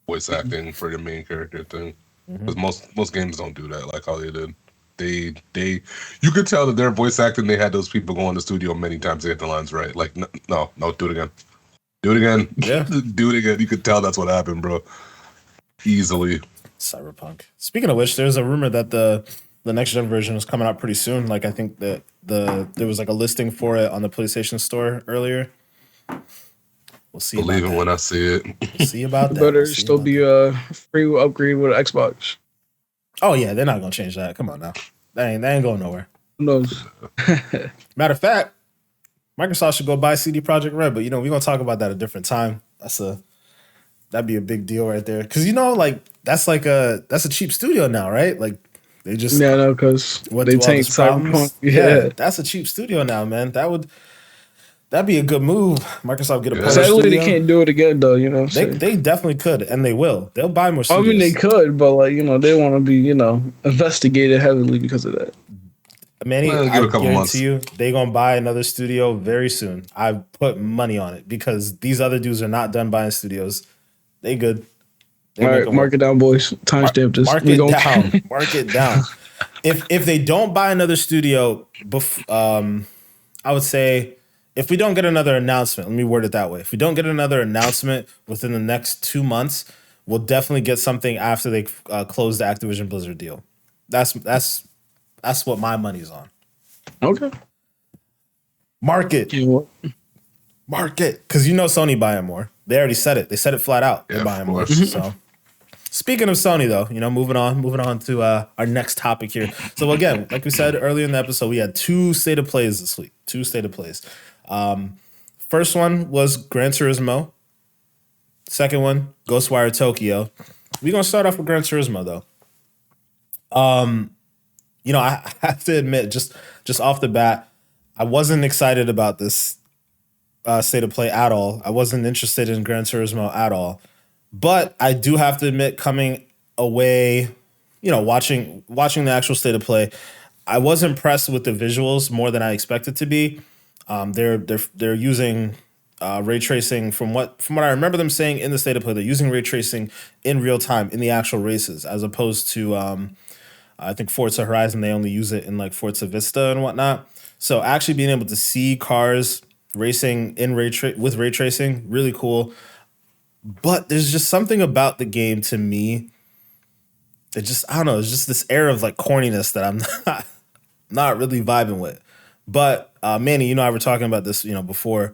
voice acting for the main character thing. Because most games don't do that like how they did. They you could tell that their voice acting, they had those people go in the studio many times to get the lines right. Like no, do it again. Do it again. Yeah. Do it again. You could tell that's what happened, bro. Easily. Cyberpunk. Speaking of which, there's a rumor that the next gen version is coming out pretty soon. Like I think that there was like a listing for it on the PlayStation Store earlier. We'll see. Believe about it that. when I see it. We'll see about that. Better We'll see still about be that. free upgrade with an Xbox. Oh yeah, they're not gonna change that. Come on now, they ain't going nowhere. Who knows? Matter of fact, Microsoft should go buy CD Projekt Red, but we're gonna talk about that at a different time. That'd be a big deal right there, because that's a cheap studio now, right? Like they just Yeah, no, because went they through all tanked these problems. Cyberpunk. Yeah. That's a cheap studio now, man. That'd be a good move. Microsoft get a Yeah. better Sadly, they studio. can't do it again, though. You know, They definitely could, and they will. They'll buy more I studios. mean, they could, but like they want to be investigated heavily because of that. Manny, Well, give I it a couple guarantee months. you, they gonna buy another studio very soon. I put money on it because these other dudes are not done buying studios. They good. They All make right, them mark work. it down, boys. Timestamp this. Mark We it gon- down. Mark it down. If they don't buy another studio, I would say if we don't get another announcement, let me word it that way. If we don't get another announcement within the next 2 months, we'll definitely get something after they close the Activision Blizzard deal. That's what my money's on. Okay. Market. You know what? Market. Because Sony buying more. They already said it. They said it flat out. They're Yeah, buying of more. course. So speaking of Sony, though, moving on to our next topic here. So again, like we said earlier in the episode, we had 2 state of plays this week. 2 state of plays. First one was Gran Turismo. Second one, Ghostwire Tokyo. We're gonna start off with Gran Turismo though. I have to admit, just off the bat, I wasn't excited about this state of play at all. I wasn't interested in Gran Turismo at all. But I do have to admit, coming away, watching the actual state of play, I was impressed with the visuals more than I expected to be. They're using ray tracing from what I remember them saying in the state of play. They're using ray tracing in real time in the actual races, as opposed to I think Forza Horizon. They only use it in like Forza Vista and whatnot. So actually being able to see cars racing in with ray tracing, really cool. But there's just something about the game to me that just, I don't know, it's just this air of like corniness that I'm not really vibing with. But Manny, I were talking about this, before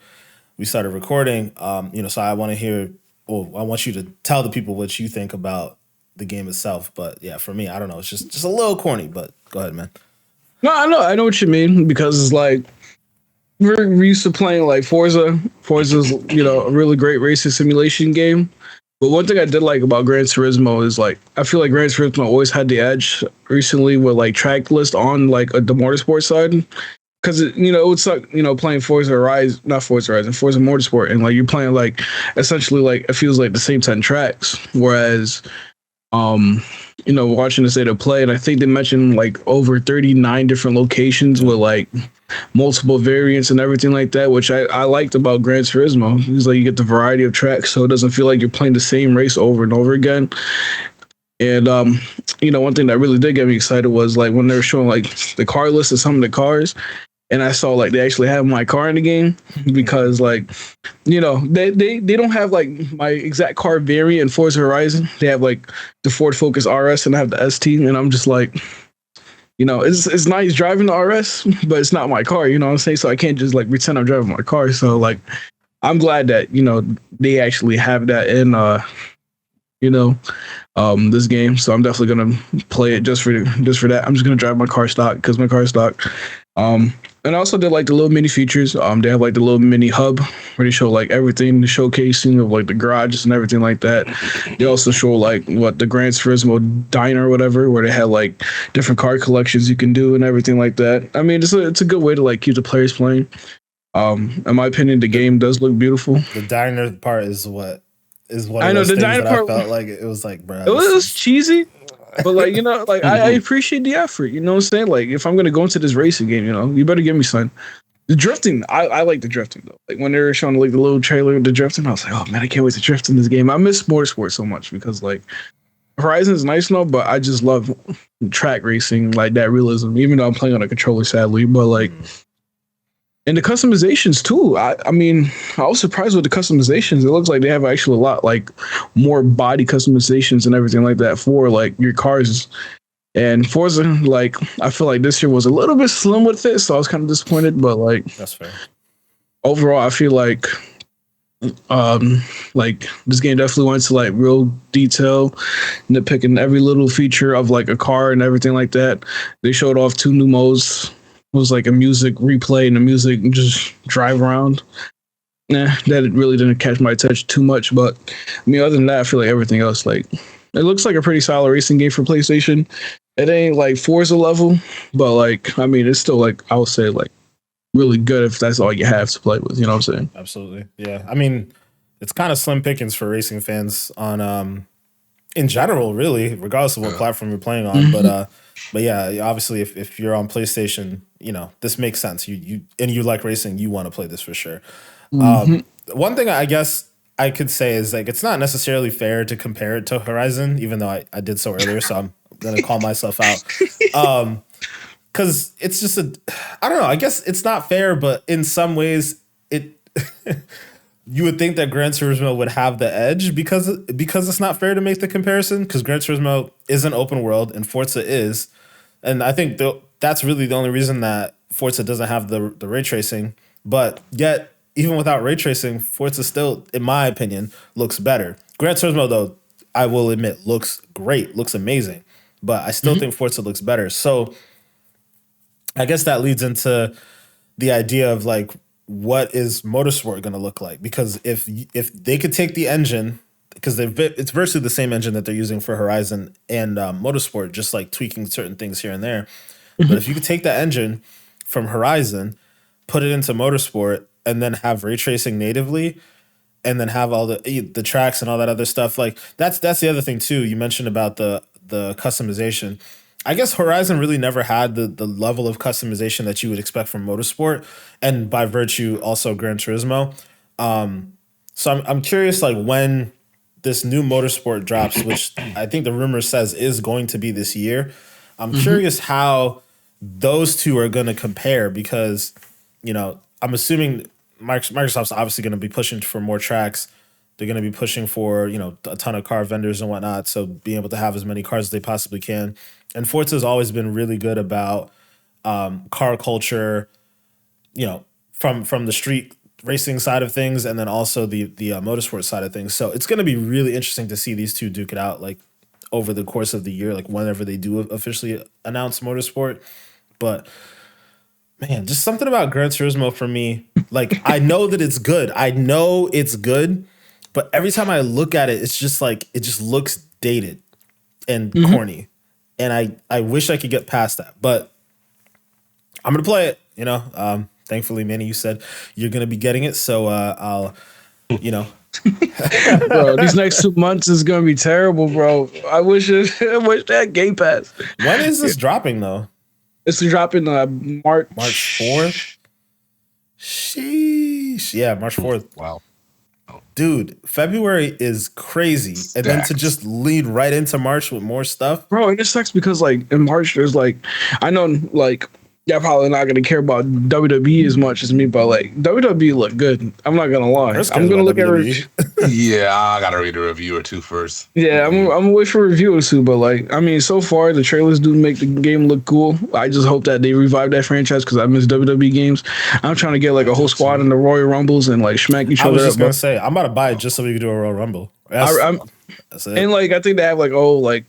we started recording. So I want to hear, I want you to tell the people what you think about the game itself. But yeah, for me, I don't know, it's just a little corny. But go ahead, man. No, I know what you mean, because it's like we're used to playing like Forza. Forza's a really great racing simulation game. But one thing I did like about Gran Turismo is like I feel like Gran Turismo always had the edge recently with like track list on like the motorsport side. Because it would suck, playing Forza Horizon, not Forza Horizon, Forza Motorsport, and like you're playing like essentially like it feels like the same 10 tracks. Whereas watching the state of play, and I think they mentioned like over 39 different locations with like multiple variants and everything like that, which I liked about Gran Turismo. It's like you get the variety of tracks, so it doesn't feel like you're playing the same race over and over again. And one thing that really did get me excited was like when they were showing like the car list of some of the cars, and I saw like they actually have my car in the game, because like they don't have like my exact car variant in Forza Horizon. They have like the Ford Focus RS and I have the ST, and I'm just like, it's nice driving the RS, but it's not my car, you know what I'm saying? So I can't just like pretend I'm driving my car. So like I'm glad that they actually have that in this game. So I'm definitely gonna play it just for that. I'm just gonna drive my car stock because my car is stock. And I also did like the little mini features. They have like the little mini hub where they show like everything, the showcasing of like the garages and everything like that. They also show like what the Gran Turismo diner or whatever, where they have like different car collections you can do and everything like that. I mean, it's a good way to like keep the players playing. In my opinion, the game does look beautiful. The diner part is one I of know those the things diner that part. I felt like it was like, bro. It was cheesy, but like like I appreciate the effort. You know what I'm saying? Like if I'm gonna go into this racing game, you better give me something. The drifting, I like the drifting though. Like when they were showing like the little trailer of the drifting, I was like, oh man, I can't wait to drift in this game. I miss motorsport so much because like Horizon is nice and all, but I just love track racing, like that realism. Even though I'm playing on a controller, sadly, but like. And the customizations too. I mean, I was surprised with the customizations. It looks like they have actually a lot like more body customizations and everything like that for like your cars. And Forza, like I feel like this year was a little bit slim with it, so I was kind of disappointed. But like That's fair. overall, I feel like Like this game definitely went to like real detail, nitpicking every little feature of like a car and everything like that. They showed off two new modes. It was like a music replay and a music just drive around. Nah, that really didn't catch my attention too much. But I mean, other than that, I feel like everything else, like it looks like a pretty solid racing game for PlayStation. It ain't like Forza level, but like I mean, it's still like I would say like really good if that's all you have to play with. You know what I'm saying? Absolutely. Yeah. I mean, it's kind of slim pickings for racing fans on in general, really, regardless of what platform you're playing on. But yeah, obviously if you're on PlayStation, you know, this makes sense. You like racing, you want to play this for sure. One thing I guess I could say is like it's not necessarily fair to compare it to Horizon, even though I did so earlier, so I'm gonna call myself out. Because it's just I don't know, I guess it's not fair, but in some ways it you would think that Gran Turismo would have the edge because it's not fair to make the comparison because Gran Turismo is an open world and Forza is. And I think that's really the only reason that Forza doesn't have the ray tracing. But yet, even without ray tracing, Forza still, in my opinion, looks better. Gran Turismo, though, I will admit, looks great, looks amazing. But I still think Forza looks better. So I guess that leads into the idea of like, what is Motorsport going to look like? Because if they could take the engine, because it's virtually the same engine that they're using for Horizon and Motorsport, just like tweaking certain things here and there. But if you could take that engine from Horizon, put it into Motorsport, and then have ray tracing natively, and then have all the tracks and all that other stuff, like that's the other thing too. You mentioned about the customization. I guess Horizon really never had the level of customization that you would expect from Motorsport, and by virtue also Gran Turismo. So I'm curious, like when this new Motorsport drops, which I think the rumor says is going to be this year. I'm curious how those two are going to compare because, you know, I'm assuming Microsoft's obviously going to be pushing for more tracks. They're going to be pushing for, you know, a ton of car vendors and whatnot. So being able to have as many cars as they possibly can. And Forza has always been really good about car culture, you know, from the street racing side of things, and then also the motorsport side of things. So it's going to be really interesting to see these two duke it out, like over the course of the year, like whenever they do officially announce Motorsport. But man, just something about Gran Turismo for me. Like I know that it's good. I know it's good, but every time I look at it, it's just like it just looks dated and corny. And I wish I could get past that, but I'm gonna play it. You know, thankfully, Manny, you said you're gonna be getting it, so I'll, you know, Bro, these next 2 months is gonna be terrible, bro. I wish that Game Pass. When is this dropping though? It's dropping March 4th. Sheesh. Yeah, March 4th. Wow. Dude, February is crazy. And then to just lead right into March with more stuff. Bro, and it sucks because like in March there's like I know like y'all probably not gonna care about WWE as much as me, but like WWE look good. I'm not gonna lie. I'm gonna look WWE. at Yeah, I gotta read a review or two first. yeah, I'm gonna wait for reviews too. But like, I mean, so far the trailers do make the game look cool. I just hope that they revive that franchise because I miss WWE games. I'm trying to get like a whole squad in the Royal Rumbles and like smack each I other was up. just gonna say, I'm about to buy it just so we can do a Royal Rumble. That's it. And like I think they have like like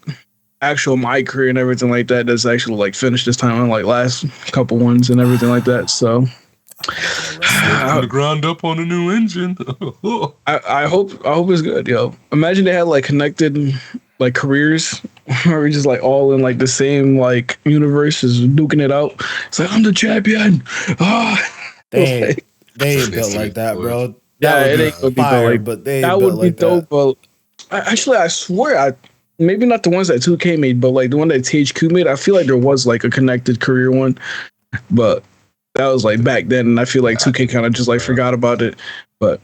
actual my career and everything like that that's actually like finished this time on like last couple ones and everything like that. So From the ground up on a new engine. I hope it's good, yo. Imagine they had like connected like careers where we just like all in like the same like universe is duking it out. It's like I'm the champion. They ain't built like that, bro. Yeah, That it would ain't gonna be be fire, built like but they that ain't would built be like dope. that. But actually, I swear, maybe not the ones that 2K made, but like the one that THQ made. I feel like there was like a connected career one, but that was like back then, and I feel like 2K kind of just like forgot about it. But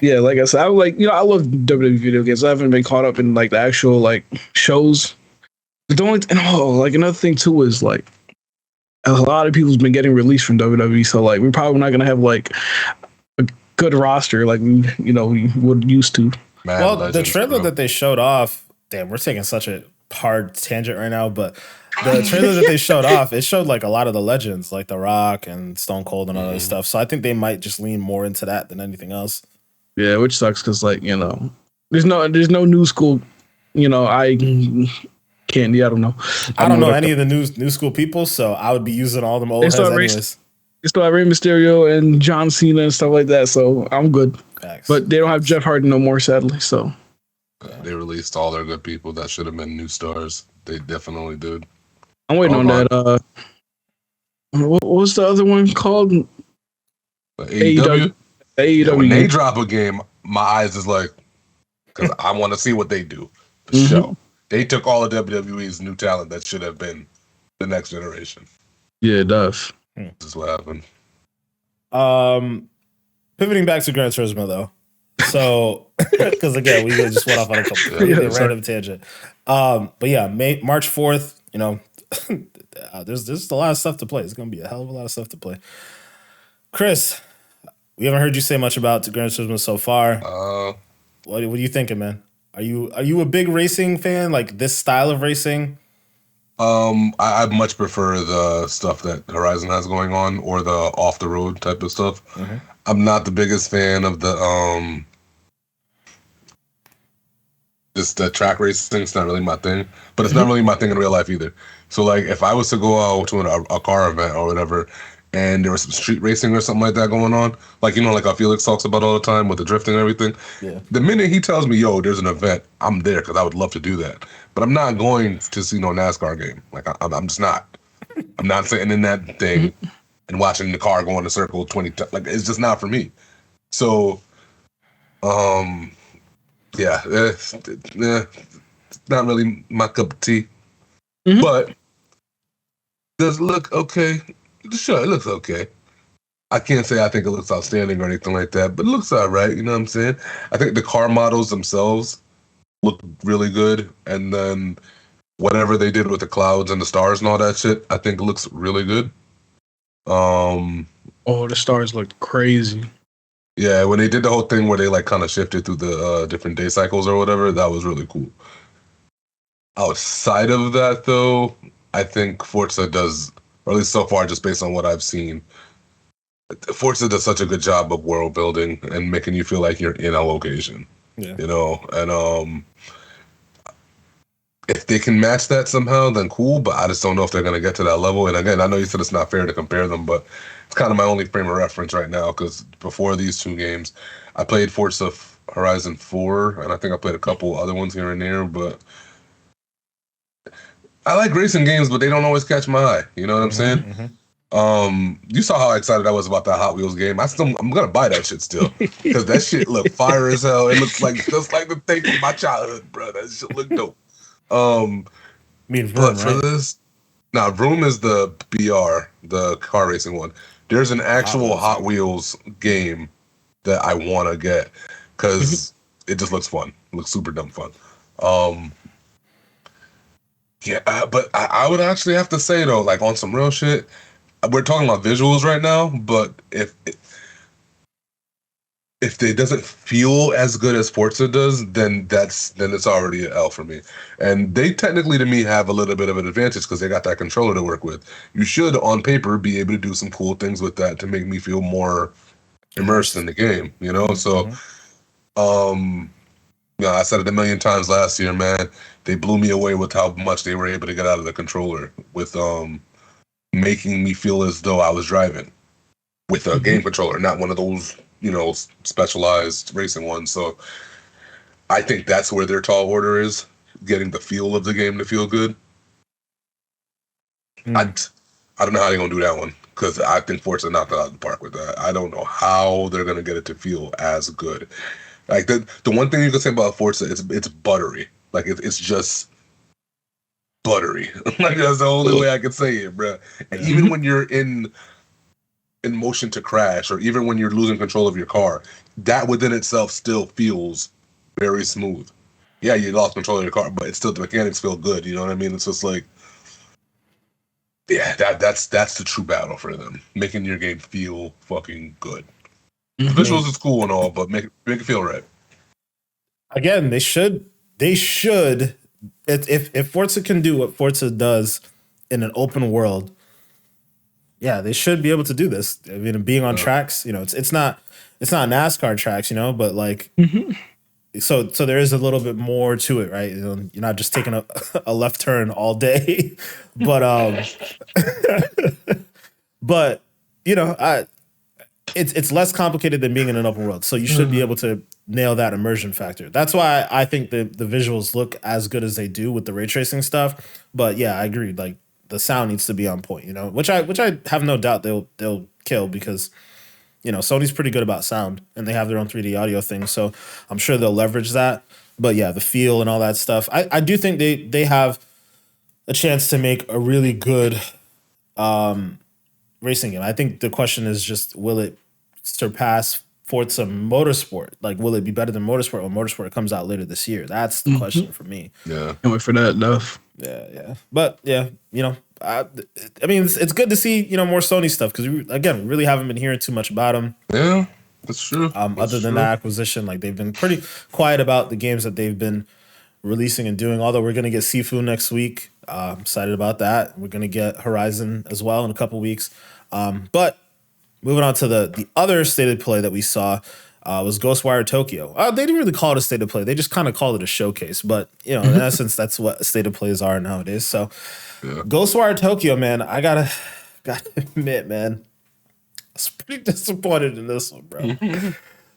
yeah, like I said, I like I love WWE video games. I haven't been caught up in like the actual like shows. But the only like another thing too is like a lot of people's been getting released from WWE, so like we're probably not gonna have like a good roster like we would used to. Mad Well, Legends, the trailer bro. that they showed off, damn, we're taking such a hard tangent right now, but the trailer that they showed off, it showed like a lot of the legends, like The Rock and Stone Cold and all that stuff. So I think they might just lean more into that than anything else. Yeah, which sucks because there's no new school. I can't. Yeah, I don't know. I don't know any of the new school people, so I would be using all them old heads anyways. They still have Rey Mysterio and John Cena and stuff like that, so I'm good. Facts. But they don't have Jeff Hardy no more, sadly. So they released all their good people that should have been new stars. They definitely did. I'm waiting on that. What was the other one called? AEW. AEW. Yeah, when they drop a game, my eyes is like, because I want to see what they do. The show. They took all of WWE's new talent that should have been the next generation. Yeah, it does. This is what happened. Pivoting back to Gran Turismo though. So, because again, we just went off on a random tangent. But yeah, March 4th, there's a lot of stuff to play. It's going to be a hell of a lot of stuff to play. Chris, we haven't heard you say much about Gran Turismo so far. What are you thinking, man? Are you a big racing fan? Like this style of racing? I much prefer the stuff that Horizon has going on, or the off the road type of stuff. I'm not the biggest fan of the the track racing. It's not really my thing, but it's not really my thing in real life either. So like, if I was to go out to a car event or whatever, and there was some street racing or something like that going on, like like how Felix talks about all the time with the drifting and everything. Yeah. The minute he tells me, "Yo, there's an event," I'm there because I would love to do that. But I'm not going to see no NASCAR game. Like I'm just not. I'm not sitting in that thing and watching the car go in a circle 20 times. Like it's just not for me. So, yeah, it's not really my cup of tea. But does it look okay? Sure, it looks okay. I can't say I think it looks outstanding or anything like that, but it looks all right. You know what I'm saying? I think the car models themselves look really good, and then whatever they did with the clouds and the stars and all that shit, I think looks really good. The stars looked crazy. Yeah, when they did the whole thing where they like kind of shifted through the different day cycles or whatever, that was really cool. Outside of that, though, I think Forza does, or at least so far, just based on what I've seen, Forza does such a good job of world building and making you feel like you're in a location. Yeah. And if they can match that somehow, then cool, but I just don't know if they're going to get to that level. And again, I know you said it's not fair to compare them, but it's kind of my only frame of reference right now, because before these two games, I played Forza Horizon 4, and I think I played a couple other ones here and there, but I like racing games, but they don't always catch my eye. You know what I'm saying? You saw how excited I was about that Hot Wheels game. I'm gonna buy that shit still, because that shit looked fire as hell. It looks like just like the thing from my childhood, bro. That shit looked dope. Vroom, but for right? this, Vroom is the BR, the car racing one. There's an actual Hot Wheels game that I want to get, because it just looks fun. It looks super dumb fun. Yeah, but I would actually have to say though, like on some real shit, we're talking about visuals right now, but if it doesn't feel as good as Forza does, then it's already an L for me. And they technically, to me, have a little bit of an advantage because they got that controller to work with. You should, on paper, be able to do some cool things with that to make me feel more immersed in the game, So, I said it a million times last year, man. They blew me away with how much they were able to get out of the controller with making me feel as though I was driving with a game controller, not one of those specialized racing ones. So I think that's where their tall order is, getting the feel of the game to feel good. I don't know how they're going to do that one, because I think Forza knocked it out of the park with that. I don't know how they're going to get it to feel as good. Like the one thing you can say about Forza, it's buttery. Like it's just buttery. Like that's the only way I can say it, bro. And even when you're in motion to crash, or even when you're losing control of your car, that within itself still feels very smooth. Yeah, you lost control of your car, but it's still, the mechanics feel good. You know what I mean? It's just like, yeah, that's the true battle for them, making your game feel fucking good. The visuals is cool and all, but make it feel right. Again, they should. If Forza can do what Forza does in an open world, yeah, they should be able to do this. I mean, being on tracks, it's not NASCAR tracks, but like, so there is a little bit more to it, right? You're not just taking a left turn all day, but but I it's less complicated than being in an open world. So you should be able to nail that immersion factor. That's why I think the visuals look as good as they do with the ray tracing stuff. But yeah, I agree. Like the sound needs to be on point, which I have no doubt they'll kill because Sony's pretty good about sound and they have their own 3D audio thing. So I'm sure they'll leverage that. But yeah, the feel and all that stuff. I do think they have a chance to make a really good racing game. I think the question is just, will it surpass Forza Motorsport? Like, will it be better than Motorsport when Motorsport comes out later this year? That's the question for me. Yeah. Can't wait for that enough. Yeah. But yeah, I mean, it's good to see, more Sony stuff because we really haven't been hearing too much about them. Yeah, that's true. Other than that acquisition, like they've been pretty quiet about the games that they've been releasing and doing. Although we're gonna get Sifu next week, I'm excited about that. We're gonna get Horizon as well in a couple weeks. But moving on to the other state of play that we saw was Ghostwire Tokyo. They didn't really call it a state of play. They just kind of called it a showcase. But in essence, that's what state of plays are nowadays. So Ghostwire Tokyo, man, I gotta admit, man, I was pretty disappointed in this one, bro.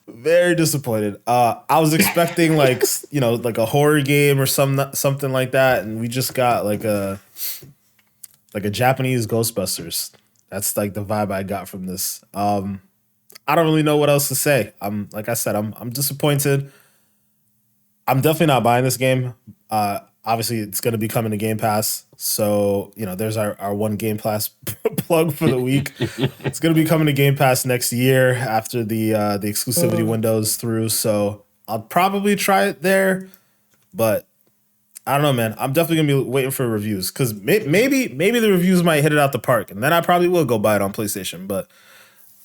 Very disappointed. I was expecting like a horror game or something like that, and we just got like a Japanese Ghostbusters. That's like the vibe I got from this. I don't really know what else to say. I'm disappointed. I'm definitely not buying this game. Obviously, it's going to be coming to Game Pass. So, there's our one Game Pass plug for the week. It's going to be coming to Game Pass next year after the exclusivity window's through. So I'll probably try it there. But I don't know, man. I'm definitely going to be waiting for reviews because maybe the reviews might hit it out the park. And then I probably will go buy it on PlayStation. But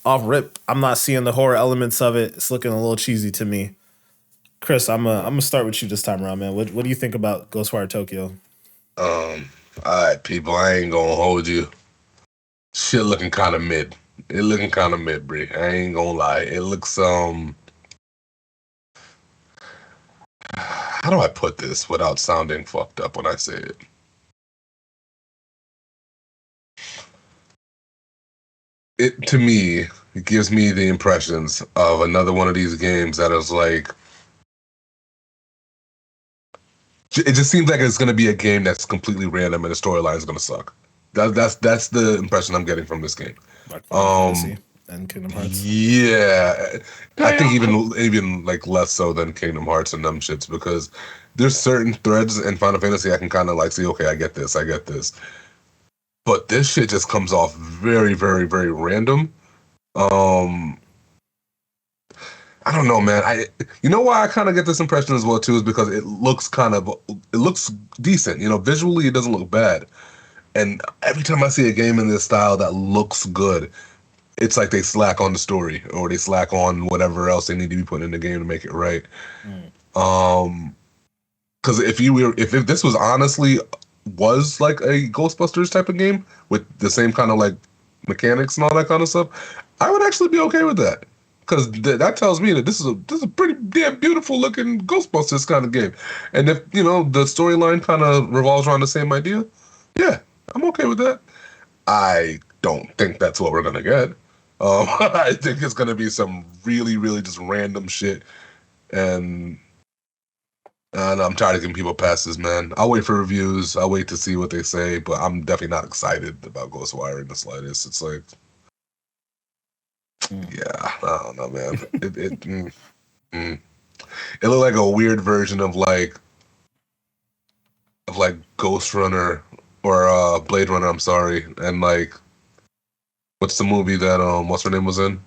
off rip, I'm not seeing the horror elements of it. It's looking a little cheesy to me. Chris, I'm gonna start with you this time around, man. What do you think about Ghostwire Tokyo? All right, people, I ain't gonna hold you. Shit looking kind of mid. It looking kind of mid, Brie. I ain't gonna lie. It looks how do I put this without sounding fucked up when I say it? It to me, it gives me the impressions of another one of these games that is like. It just seems like it's going to be a game that's completely random and the storyline is going to suck. That's the impression I'm getting from this game. Like Final Fantasy and Kingdom Hearts. Yeah, I think even like less so than Kingdom Hearts and them shits because there's certain threads in Final Fantasy I can kind of like see. Okay, I get this. But this shit just comes off very, very, very random. I don't know, man. You know why I kind of get this impression as well too is because it looks decent. Visually it doesn't look bad. And every time I see a game in this style that looks good, it's like they slack on the story or they slack on whatever else they need to be putting in the game to make it right. Because if this was honestly was like a Ghostbusters type of game with the same kind of like mechanics and all that kind of stuff, I would actually be okay with that. Because that tells me that this is a pretty damn beautiful looking Ghostbusters kind of game. And if, the storyline kind of revolves around the same idea, yeah, I'm okay with that. I don't think that's what we're going to get. I think it's going to be some really, really just random shit. And I'm tired of giving people passes, man. I'll wait for reviews. I'll wait to see what they say. But I'm definitely not excited about Ghostwire in the slightest. It's like... Yeah, I don't know, man. It looked like a weird version of Ghost Runner or Blade Runner. I'm sorry, and like, what's the movie that what's her name was in?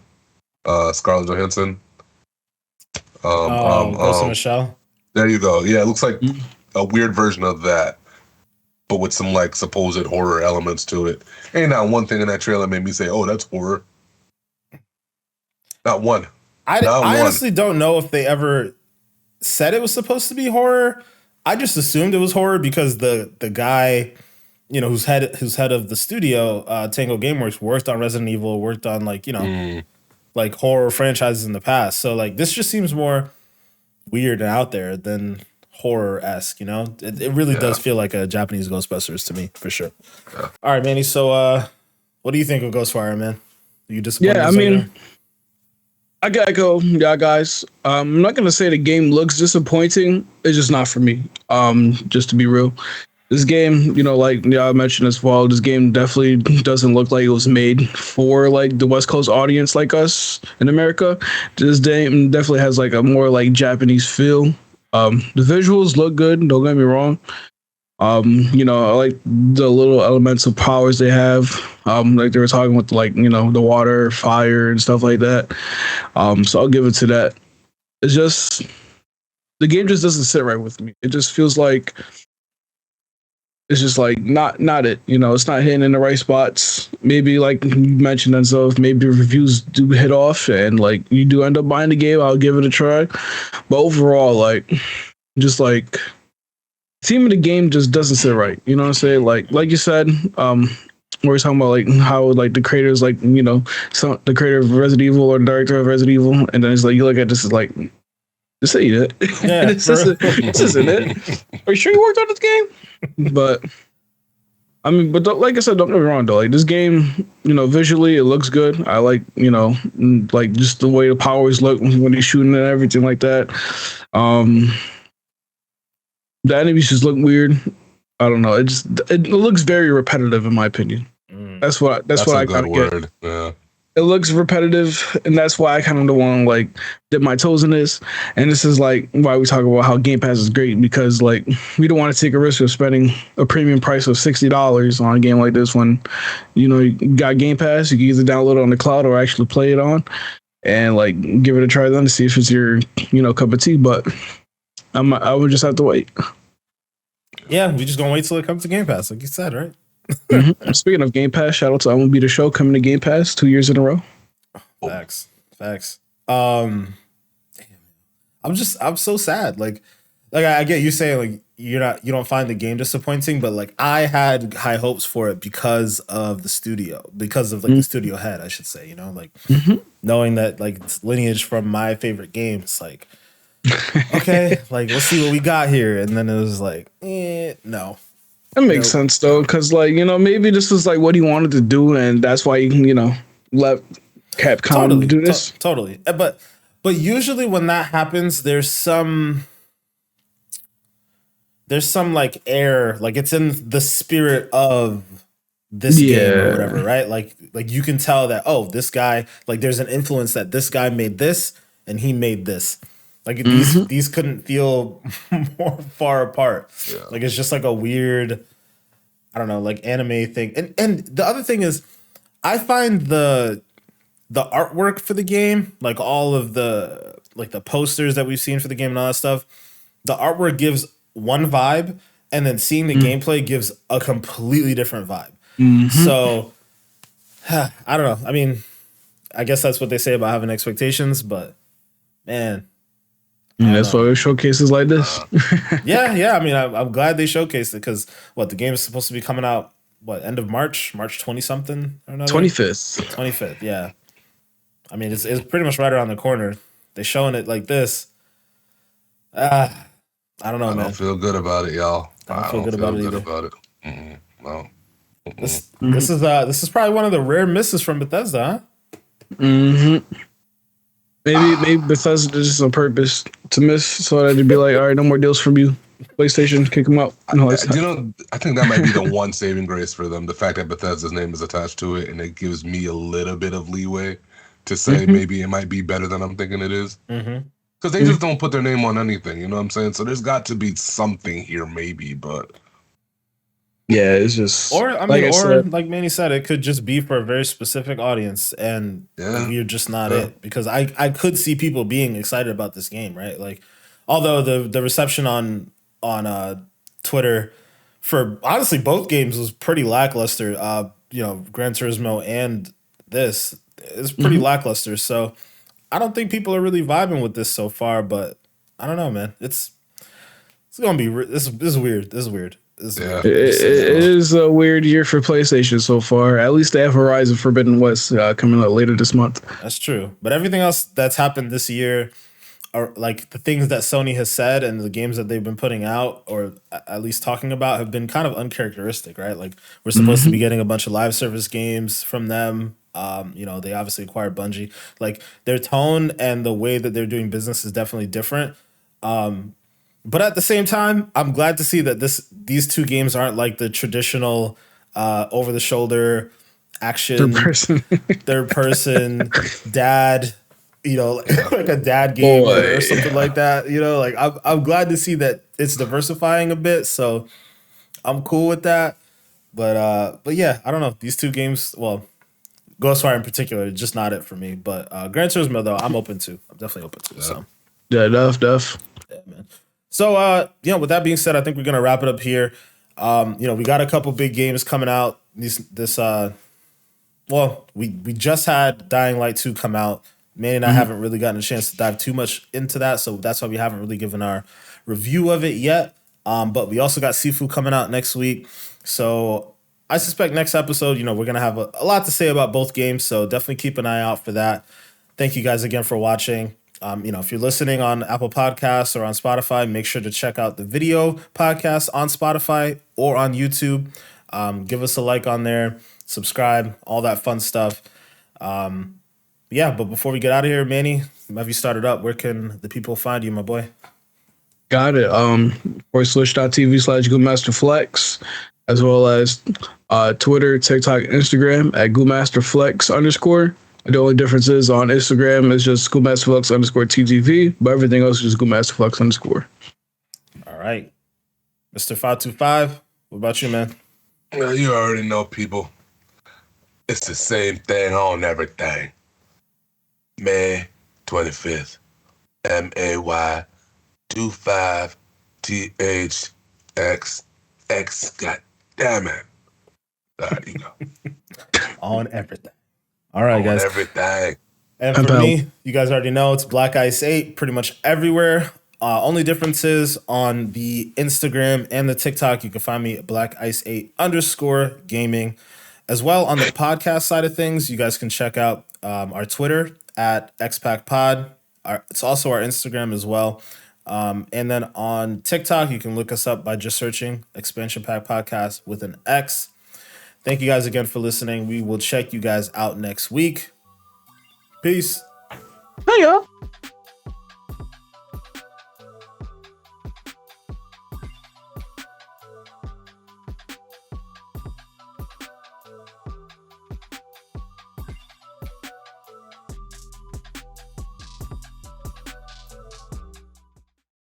Scarlett Johansson. Ghost in the Shell. There you go. Yeah, it looks like a weird version of that, but with some like supposed horror elements to it. Ain't not one thing in that trailer made me say, "Oh, that's horror." Not one. I honestly don't know if they ever said it was supposed to be horror. I just assumed it was horror because the guy who's head of the studio, Tango Gameworks, worked on Resident Evil, worked on like like horror franchises in the past. So like this just seems more weird and out there than horror-esque. It really does feel like a Japanese Ghostbusters to me, for sure. All right, Manny. So what do you think of Ghostwire, man? Are you disappointed? Yeah, I mean, I gotta go. Yeah, guys. I'm not gonna say the game looks disappointing. It's just not for me. Just to be real, this game, like I mentioned as well, this game definitely doesn't look like it was made for like the West Coast audience like us in America. This game definitely has like a more like Japanese feel. The visuals look good. Don't get me wrong. I like the little elemental powers they have. Like they were talking with like, the water, fire and stuff like that. So I'll give it to that. It's just the game just doesn't sit right with me. It just feels like it's just like not it. It's not hitting in the right spots. Maybe like you mentioned, and so if maybe reviews do hit off and like you do end up buying the game, I'll give it a try. But overall, like just like theme of the game just doesn't sit right. You know what I'm saying? Like you said, we're talking about like how like the creators like the creator of Resident Evil or the director of Resident Evil, and then it's like you look at this as like this ain't it. Yeah, this isn't it. Are you sure you worked on this game? But I mean, but like I said, don't get me wrong though. Like this game, visually it looks good. I like like just the way the powers look when he's shooting and everything like that. The enemies just look weird. I don't know. It looks very repetitive in my opinion. That's what I kind of get. Yeah. It looks repetitive, and that's why I kind of don't want to like dip my toes in this. And this is like why we talk about how Game Pass is great, because like we don't want to take a risk of spending a premium price of $60 on a game like this when you got Game Pass. You can either download it on the cloud or actually play it on, and like give it a try then to see if it's your cup of tea. But I would just have to wait. Yeah, we just gonna wait till it comes to Game Pass, like you said, right? Speaking of Game Pass, shout out to MLB The Show coming to Game Pass 2 years in a row. Facts. Damn. I'm so sad. Like I get you saying like you don't find the game disappointing, but like I had high hopes for it because of the studio, because of like the studio head, I should say. Like knowing that like it's lineage from my favorite games, like okay, like let's see what we got here, and then it was like, no. That makes sense though, because like maybe this is like what he wanted to do, and that's why he let Capcom do this. Totally, but usually when that happens, there's some like air, like it's in the spirit of this game or whatever, right? Like you can tell that this guy, like there's an influence that this guy made this and he made this. Like these couldn't feel more far apart. Yeah. Like it's just like a weird, I don't know, like anime thing. And the other thing is, I find the artwork for the game, like all of the like the posters that we've seen for the game and all that stuff, the artwork gives one vibe, and then seeing the gameplay gives a completely different vibe. So I don't know. I mean, I guess that's what they say about having expectations, but man. That's why we showcases like this. Yeah. I mean, I'm glad they showcased it, because the game is supposed to be coming out end of March 20 something or another? 25th. Yeah. I mean, it's pretty much right around the corner. They're showing it like this. I don't know, man. I don't feel good about it, y'all. I don't feel good about it. No. This is probably one of the rare misses from Bethesda, huh? Maybe Bethesda did this on purpose to miss, so that they'd be like, all right, no more deals from you. PlayStation, kick them out. No, I think that might be the one saving grace for them. The fact that Bethesda's name is attached to it, and it gives me a little bit of leeway to say maybe it might be better than I'm thinking it is. Because they just don't put their name on anything, you know what I'm saying? So there's got to be something here, maybe, but... Yeah, it's just... Or, I mean, like Manny said, it could just be for a very specific audience, and you're just not it. Because I could see people being excited about this game, right? Like, although the reception on Twitter for, honestly, both games was pretty lackluster. Gran Turismo and this is pretty lackluster. So I don't think people are really vibing with this so far, but I don't know, man. It's gonna be... This is weird. Yeah. It is a weird year for PlayStation so far. At least they have Horizon Forbidden West coming out later this month. That's true. But everything else that's happened this year, are like the things that Sony has said and the games that they've been putting out, or at least talking about, have been kind of uncharacteristic, right? Like we're supposed to be getting a bunch of live service games from them. You know, they obviously acquired Bungie. Like their tone and the way that they're doing business is definitely different. But at the same time, I'm glad to see that these two games aren't like the traditional over the shoulder action third person dad, you know, like a dad game or something like that. You know, like I'm glad to see that it's diversifying a bit. So I'm cool with that. But yeah, I don't know. These two games, well, Ghostwire in particular, just not it for me. But Gran Turismo though, I'm open to. I'm definitely open to. So Yeah, Duff. yeah, man. So you know, with that being said, I think we're gonna wrap it up here. You know, we got a couple big games coming out. Well, we just had Dying Light 2 come out. Manny and I haven't really gotten a chance to dive too much into that, so that's why we haven't really given our review of it yet. But we also got Sifu coming out next week. So I suspect next episode, you know, we're going to have a lot to say about both games, so definitely keep an eye out for that. Thank you guys again for watching. You know, if you're listening on Apple Podcasts or on Spotify, make sure to check out the video podcast on Spotify or on YouTube. Give us a like on there, subscribe, all that fun stuff. Yeah, but before we get out of here, Manny, have you started up? Where can the people find you, my boy? Got it. Twitch.tv/GoodMasterFlex, as well as Twitter, TikTok, Instagram at GoodMasterFlex_. The only difference is on Instagram is just GoodMasterFlex_TGV, but everything else is just GoodMasterFlex_. All right. Mr. 525, what about you, man? Well, you already know, people. It's the same thing on everything. May 25th. MAY 25THXX. God damn it. You know. On everything. All right, guys. Everything. And for me, you guys already know it's Black Ice 8 pretty much everywhere. Only difference is on the Instagram and the TikTok, you can find me at Black Ice 8_ gaming. As well, on the podcast side of things, you guys can check out our Twitter at XPackPod. It's also our Instagram as well. And then on TikTok, you can look us up by just searching Expansion Pack Podcast with an X. Thank you guys again for listening. We will check you guys out next week. Peace. Hey, y'all.